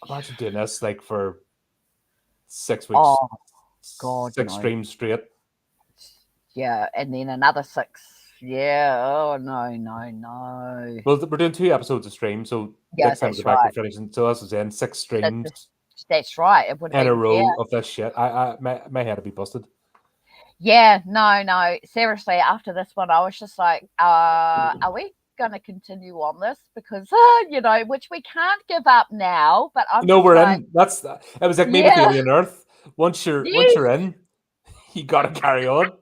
imagine doing this like for 6 weeks. Oh, God. 6 streams straight. Yeah, and then another 6. Yeah. Oh, no. Well, we're doing 2 episodes of stream, so next time we go back, we're finishing. So that's in 6 streams. That's right. It would in a row of this shit. My head would be busted. Yeah, no. Seriously, after this one, I was just like, are we going to continue on this? Because, which we can't give up now. But I'm we're in. It was like me with Alien Earth. Once you're in, you got to carry on.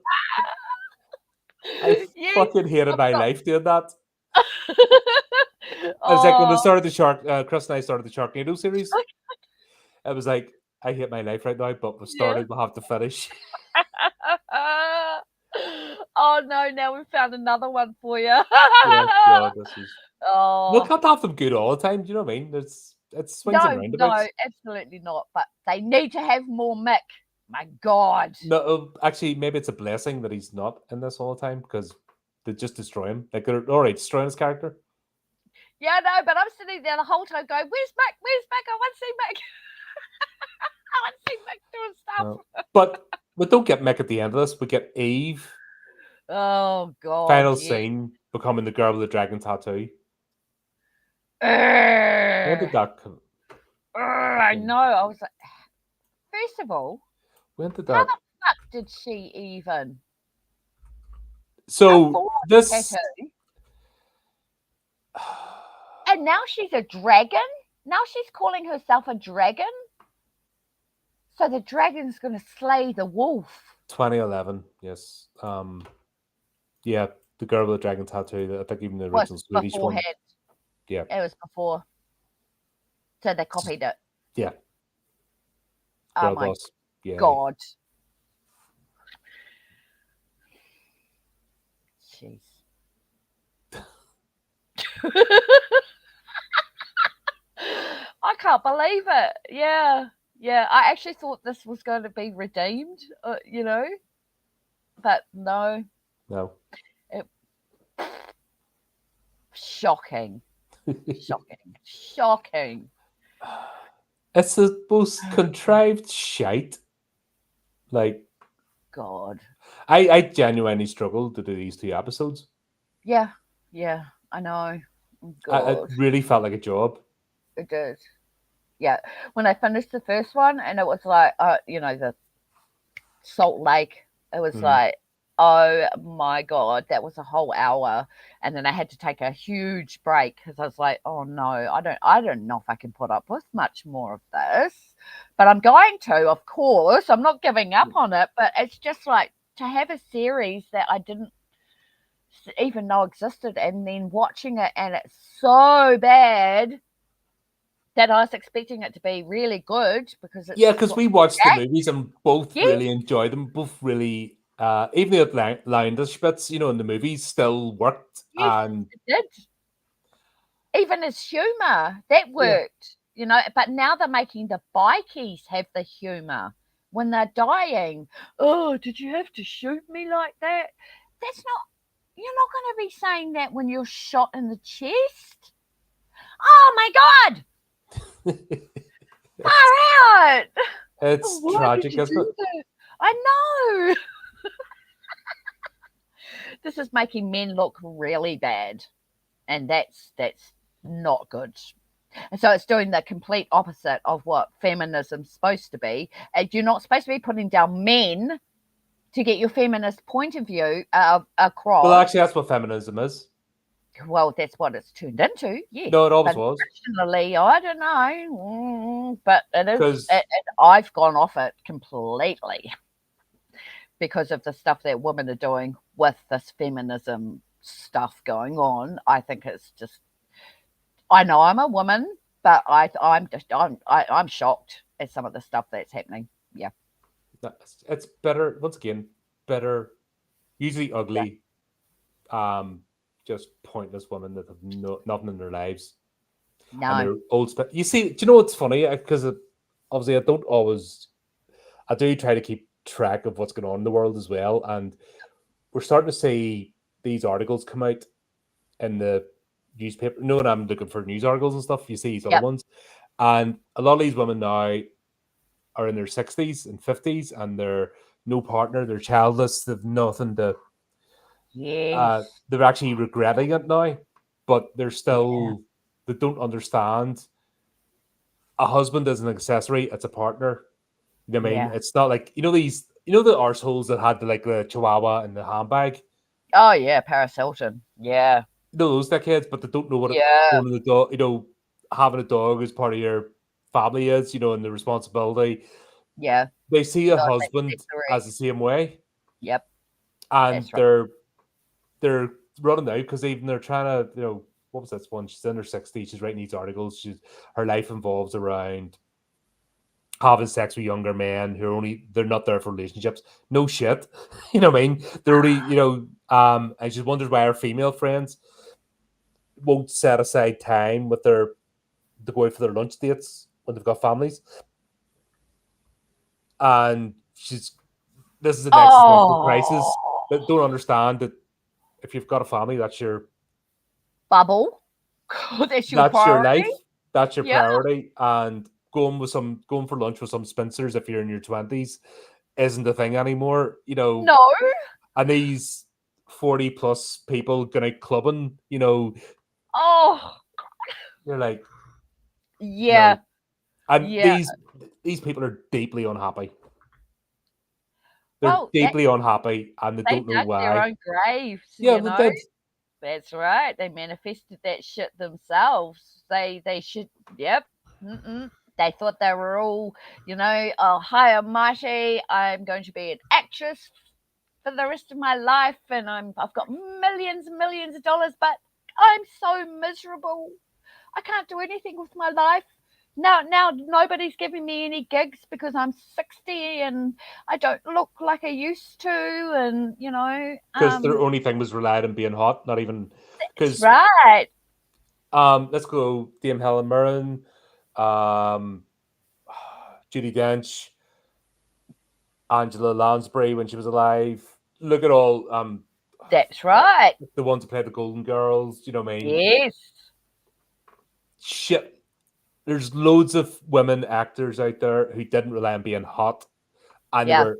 I fucking hated my life doing that. It was like when we started the Chris and I started the Sharknado series. It was like, I hate my life right now, but we started, we'll have to finish. Oh no, now we've found another one for you. God, this is... We can't have them good all the time, do you know what I mean? It's swings and roundabouts. No, absolutely not. But they need to have more Mick. My God. No, actually, maybe it's a blessing that he's not in this all the time, because they just destroy him. Like, they're alright destroying his character. Yeah, no, but I'm sitting there the whole time going, where's Mick? I want to see Mick. I want to see Mick doing stuff. No. But we don't get Mick at the end of this. We get Eve. Oh, God. Final scene, becoming the girl with the dragon tattoo. When did that come? I know. I was like, first of all, when did that? How the fuck did she even? So this. Tattoo? And now she's a dragon? Now she's calling herself a dragon? So the dragon's going to slay the wolf. 2011, yes. Yeah, the girl with the dragon tattoo. I think even the original Swedish one. Yeah. It was before. So they copied it. Yeah. Girl my boss. Yeah. God. Jeez. I can't believe it. Yeah. I actually thought this was going to be redeemed, but no. Shocking. It's the most contrived shite. Like, God. I genuinely struggled to do these 2 episodes. Yeah, I know. God. It really felt like a job. It did. Yeah, when I finished the first one, and it was like, the Salt Lake, it was like, Oh my God, that was a whole hour. And then I had to take a huge break because I was like, oh no, I don't know if I can put up with much more of this. But I'm going to, of course. I'm not giving up on it, but it's just like to have a series that I didn't even know existed and then watching it and it's so bad that I was expecting it to be really good because Yeah, it's because what we watched the movies and both yes, really enjoyed them. Both really, even the Landers bits, in the movies still worked. yes, And it did. Even his humor, that yeah, worked, but now they're making the bikies have the humor when they're dying. Oh, did you have to shoot me like that? That's not, you're not going to be saying that when you're shot in the chest. Oh my God, it's far out. it's Why did tragic, you isn't it? do that? I know. This is making men look really bad, and that's not good. And so it's doing the complete opposite of what feminism's supposed to be. And you're not supposed to be putting down men to get your feminist point of view Well, across. actually, that's what feminism is. Well, that's what it's turned into, yes. No, it always But was. originally, I don't know. But it is, Because I've gone off it completely because of the stuff that women are doing with this feminism stuff going on. I think it's just, I know I'm a woman, but I'm shocked at some of the stuff that's happening. Yeah, it's better. Once again, better. Usually yeah. ugly. Just pointless women that have nothing in their lives, and No. they're old. You see, do you know what's funny? Because obviously, I don't always. I do try to keep track of what's going on in the world as well, and we're starting to see these articles come out in the newspaper. You know, when I'm looking for news articles and stuff, you see these other Yep. ones, and a lot of these women now are in their 60s and 50s, and they're no partner, they're childless, they've nothing to. Yes. They're actually regretting it now, but they're Yeah. still they don't understand. A husband is an accessory; it's a partner. You know what I mean? Yeah. It's not like these. The arseholes that had the chihuahua and the handbag. Oh yeah, Paris Hilton. Yeah. Those dickheads, but they don't know what Yeah. owning a dog. Having a dog as part of your family is. And the responsibility. Yeah. They see You a got to make husband as accessory. the same way, Yep. and That's right. they're running out because even they're trying to what was this one? She's in her 60s. She's writing these articles. Her life involves around having sex with younger men who are they're not there for relationships. No shit. You know what I mean? They're only, and she wonders why her female friends won't set aside time with to go out for their lunch dates when they've got families. And this is an existential crisis Oh, that don't understand that if you've got a family, bubble. That's your that's your priority. life, that's your Yeah. priority, and going for lunch with some Spencers if you're in your 20s isn't the thing anymore. No. And these 40 plus people going out clubbing, Oh, you're like, no. yeah. And Yeah. these people are deeply unhappy. They're Well, deeply unhappy and they they don't know dug their why. own graves. Yeah, they did. That's right. They manifested that shit themselves. They should. Yep. Mm-mm. They thought they were all, oh, high and mighty. I'm going to be an actress for the rest of my life, and I've got millions and millions of dollars, but I'm so miserable. I can't do anything with my life. Now nobody's giving me any gigs because I'm 60 and I don't look like I used to, and Because their only thing was relied on being hot, not even that's because right. let's go Dame Helen Mirren, um Judy Dench, Angela Lansbury when she was alive. Look at all That's right. the ones who played the Golden Girls, you know what I mean? Yes. Shit. There's loads of women actors out there who didn't rely on being hot and they Yeah. were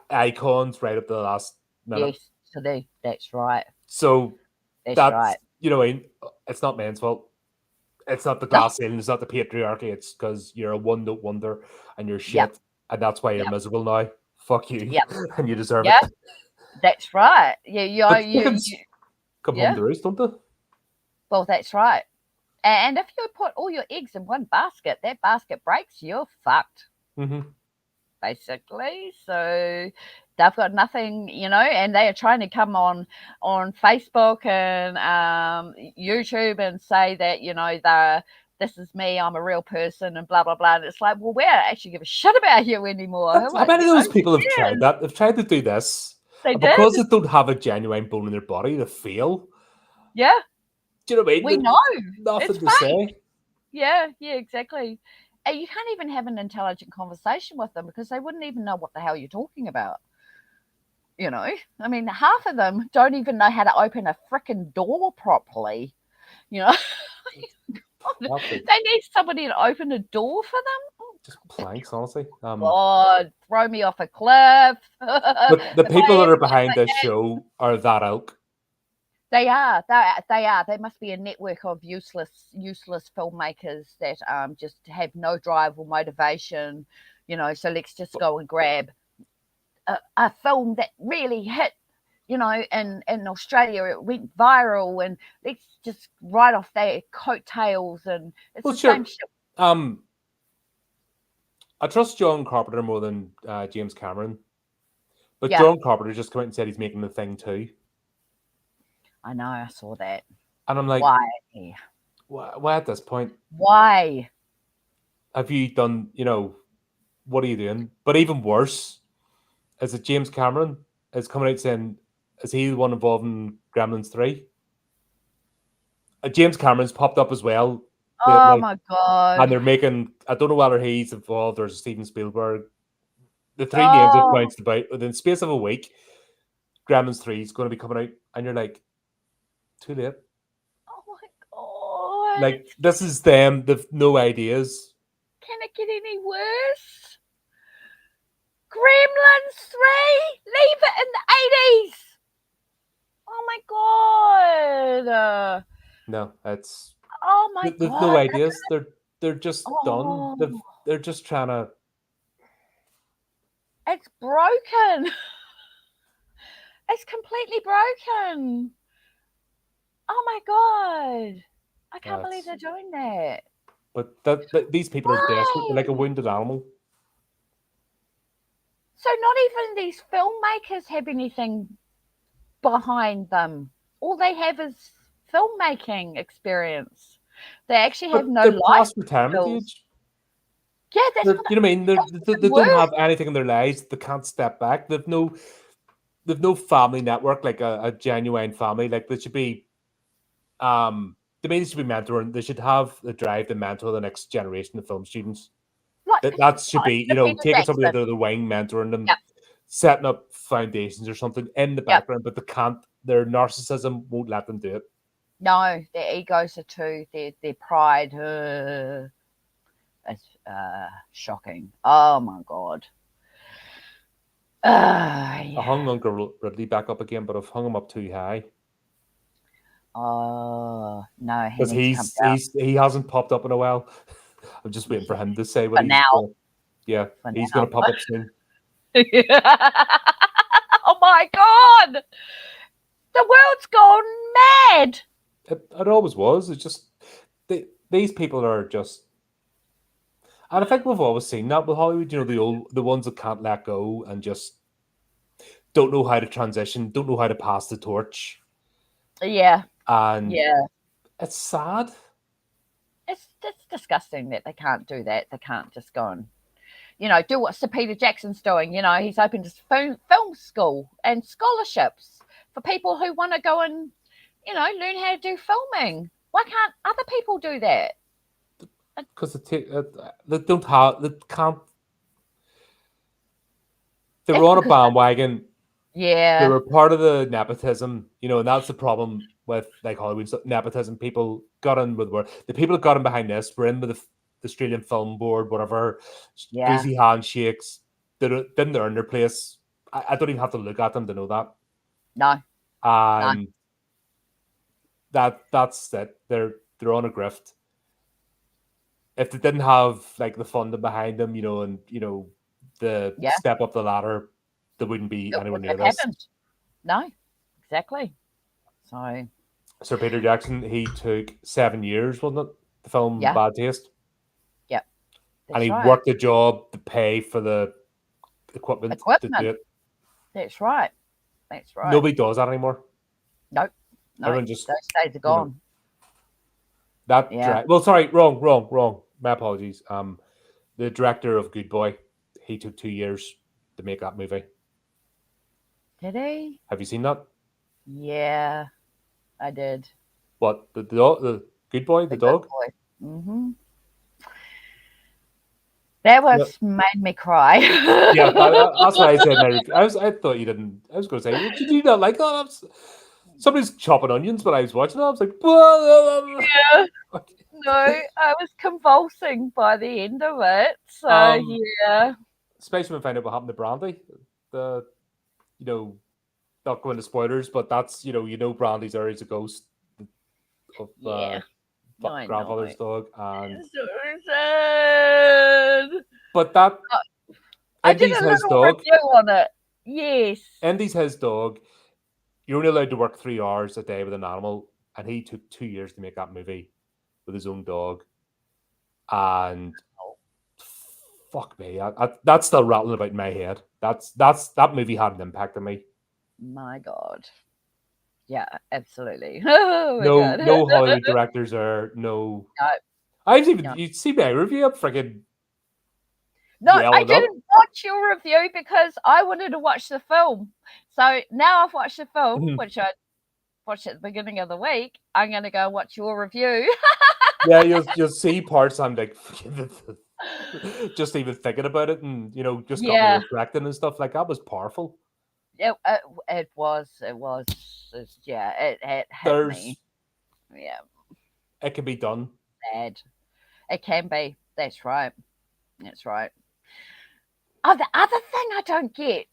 icons right up to the last minute. Yes. So that's right. So That's that's right. what I mean, it's not men's fault. It's not the No. glass ceiling, it's not the patriarchy, it's because you're a one note wonder and you're Yep. shit. And that's why you're Yep. miserable now. Fuck you. Yep. And you deserve it. Yep. That's right. Yeah, But chickens come home yeah. to roost, don't they? Well, that's right. And if you put all your eggs in one basket, that basket breaks, you're fucked, basically. So they've got nothing, and they are trying to come on Facebook and YouTube and say that, this is me, I'm a real person, and blah blah blah. And it's like, well, we don't actually give a shit about you anymore. How many of those people have tried that? They've tried to do this. They and did. because they don't have a genuine bone in their body, they fail. Yeah. Do you know what I mean? We know. Nothing It's to fake. say. Yeah, exactly. And you can't even have an intelligent conversation with them because they wouldn't even know what the hell you're talking about. I mean, half of them don't even know how to open a frickin' door properly. They need somebody to open a door for them. Just planks, honestly. God, throw me off a cliff. But the people that are behind this show are that ilk. They are. They are. They must be a network of useless filmmakers that just have no drive or motivation. So let's just go and grab a film that really hit. In Australia, it went viral, and let's just ride off their coattails. And it's the same shit. I trust John Carpenter more than James Cameron, but John Carpenter just come out and said he's making The Thing too. I know, I saw that. And I'm like, why at this point? Why? Have you done, what are you doing? But even worse, is it James Cameron is coming out saying, is he the one involved in Gremlins 3? James Cameron's popped up as well. My God. And they're making, I don't know whether he's involved or Steven Spielberg. The three names have bounced about within the space of a week. Gremlins 3 is going to be coming out, and you're like, too late. Oh my God. Like, this is them. They've no ideas. Can it get any worse? Gremlins 3? Leave it in the 80s. Oh my God. No, it's... Oh my God. They've no ideas. They're just done. They're just trying to... It's broken. It's completely broken. Oh my God. I can't believe they're doing that. But these people are desperate. They're like a wounded animal. So not even these filmmakers have anything behind them. All they have is filmmaking experience. They actually have no life past retirement age. Yeah, that's what I mean. They don't have anything in their lives. They can't step back. They've no family network, like a genuine family. Like they should be, they should be mentoring. They should have the drive to mentor the next generation of film students. That should be, taking somebody under the wing, mentoring them, setting up foundations or something in the background. But they can't. Their narcissism won't let them do it. No, their egos are too. Their pride. It's shocking. Oh my God. I hung Uncle Ridley back up again, but I've hung him up too high. Oh no, because he hasn't popped up in a while. I'm just waiting for him to say what he's now. He's going to pop up soon. Oh my God, the world's gone mad. It always was. It's just these people are just. And I think we've always seen that with Hollywood, the ones that can't let go and just don't know how to transition, don't know how to pass the torch. Yeah. And it's sad. It's disgusting that they can't do that. They can't just go and, do what Sir Peter Jackson's doing. He's opened his film school and scholarships for people who want to go and, learn how to do filming. Why can't other people do that? Because they can't. They were on a bandwagon. Yeah. They were part of the nepotism, and that's the problem with like Hollywood nepotism. People got in with the people that got in behind this were in with the Australian Film Board, whatever. Yeah. Greasy handshakes. They didn't earn their place. I don't even have to look at them to know that. No. And that's it. They're on a grift. If they didn't have like the funding behind them, and the step up the ladder, they wouldn't be anywhere near this. No, exactly. So Sir Peter Jackson, he took 7 years, wasn't it? The film yeah, Bad Taste. yep, And that's he right. worked the job to pay for the equipment to do Equipment. it. That's right. That's right. Nobody does that anymore. Nope. No, Everyone just, those days are you know, gone. that Yeah. direct. Well, sorry, wrong. My apologies. The director of Good Boy, he took 2 years to make that movie. Did he? Have you seen that? Yeah, I did. What the Good Boy, the The good dog? boy. That Yeah, was made me cry. yeah. That's why I said my review. I thought you didn't. I was going to say, well, did you not like that? Somebody's chopping onions, but I was watching it. I was like, Yeah. No, I was convulsing by the end of it. So um, yeah. especially when I find out what happened to Brandy. The you know, not going to spoilers, but that's Brandy's there is a ghost of Yeah. I know. grandfather's dog, and It's so sad. but that I did Andy's a his little dog. review on it. Yes. Andy's his dog. You're only allowed to work 3 hours a day with an animal, and he took 2 years to make that movie with his own dog. And fuck me, that's still rattling about in my head. That movie had an impact on me. My God. Yeah, absolutely. Oh my No, God. no Hollywood directors are no. No, I've even no. you see my review. I'm freaking No, I welling up. didn't watch your review because I wanted to watch the film. So now I've watched the film, which I watched at the beginning of the week. I'm going to go watch your review. Yeah, you'll see parts. I'm like, just even thinking about it, and just got me Yeah, reflecting and stuff like that was powerful. it was. Yeah, it hit me. There's Yeah, it can be done. bad. It can be. That's right. That's right. Oh, the other thing I don't get.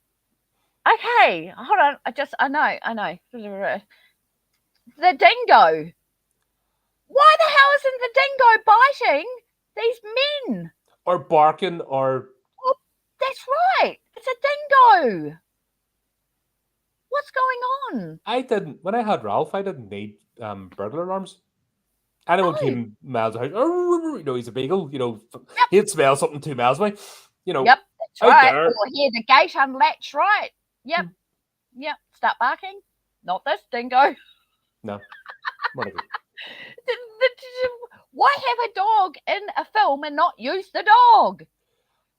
Okay, hold on. I know. The dingo. Why the hell isn't the dingo biting these men? Or barking, or Oh, that's right. It's a dingo. What's going on? I didn't when I had Ralph. I didn't need burglar alarms. Anyone No. came miles out. He's a beagle. Yep. He'd smell something 2 miles away. Yep. That's Out right. there. Or hear the gate unlatched. Right. Yep. Hmm. Yep. Start barking. Not this dingo. No, whatever. Why have a dog in a film and not use the dog?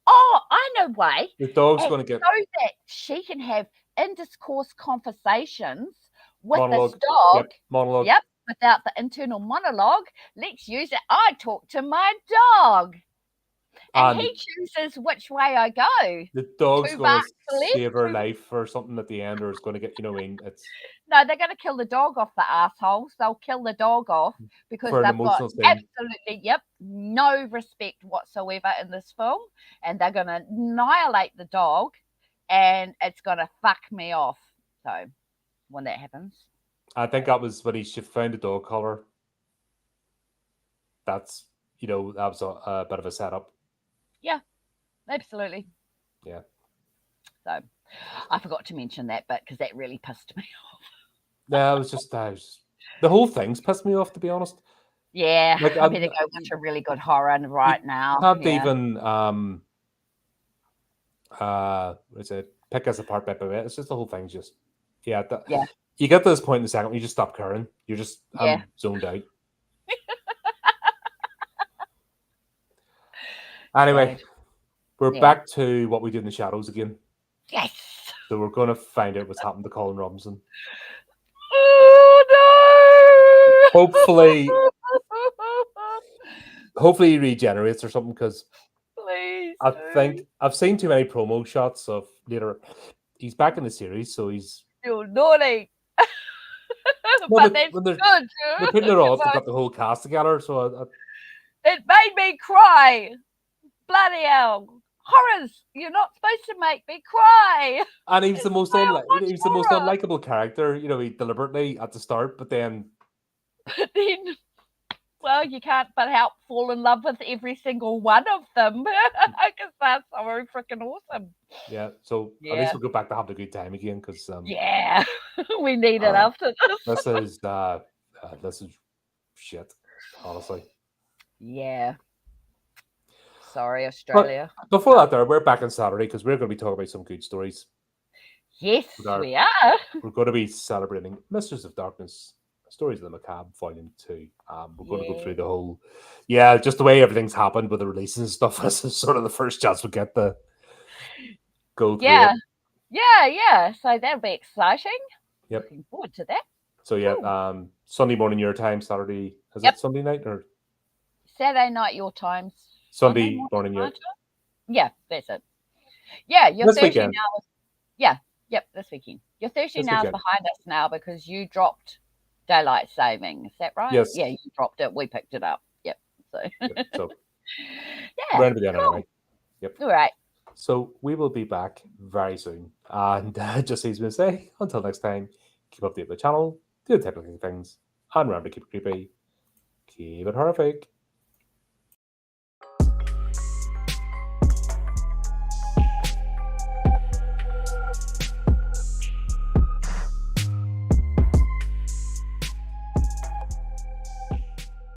Oh, I know why. The dog's It's going to get so that she can have in-discourse conversations with monologue. this dog. Yep, monologue. Yep, without the internal monologue. Let's use it. I talk to my dog. And he chooses which way I go. The dog's 2 going barks to left, save her 2 life or something at the end, or it's going to get, it's No, they're going to kill the dog off, the assholes. They'll kill the dog off because for an they've got emotional scene. absolutely, no respect whatsoever in this film. And they're going to annihilate the dog and it's going to fuck me off. So when that happens. I think that was when she found a dog collar. That's, that was a bit of a setup. Yeah, absolutely. Yeah. So I forgot to mention that bit because that really pissed me off. Yeah, it was just the whole thing's pissed me off, to be honest. Yeah, Like, I better go watch a really good horror right now. Can't Yeah. even what is it? Pick us apart bit by bit. It's just the whole thing's just yeah. You get to this point in the second, you just stop caring. You're just I'm zoned out. Anyway, we're back to what we did in the shadows again. Yes. So we're going to find out what's happened to Colin Robinson. Oh no! Hopefully he regenerates or something, because I think I've seen too many promo shots of later. He's back in the series, so he's still naughty. But that's good. They're putting it off. They've got the whole cast together, so it made me cry. Bloody hell. Horrors, you're not supposed to make me cry. And he's the most unlikable character. He deliberately at the start, but then Well, you can't but help fall in love with every single one of them because that's so freaking awesome. Yeah, so at least Yeah, we'll go back to having a good time again because yeah, we need it after this. this is shit, honestly. Yeah, sorry, But Australia. before that, there we're back on Saturday because we're going to be talking about some good stories. Yes, With our, we are. we're going to be celebrating Mistress of Darkness, Stories of the Macabre, Volume 2. We're going to go Yeah, through the whole, just the way everything's happened with the releases and stuff. This is sort of the first chance we get to go through yeah, it. yeah. So that'll be exciting. Yep. Looking forward to that. So Sunday morning your time, Saturday, is Yep. it Sunday night or Saturday night your times. Sunday morning my your time. Yeah, that's it. Yeah, your this 13 weekend? hours. Yeah, yep, this weekend. You're 13 This hours weekend. behind us now because you dropped daylight saving. Is that right? Yes. Yeah, you dropped it. We picked it up. Yep. So, Yep. So yeah. we're in again Cool. anyway. Yep. All right. So we will be back very soon. And just as we say, until next time, keep updated with the channel, do the technical things, and remember to keep it creepy, keep it horrific.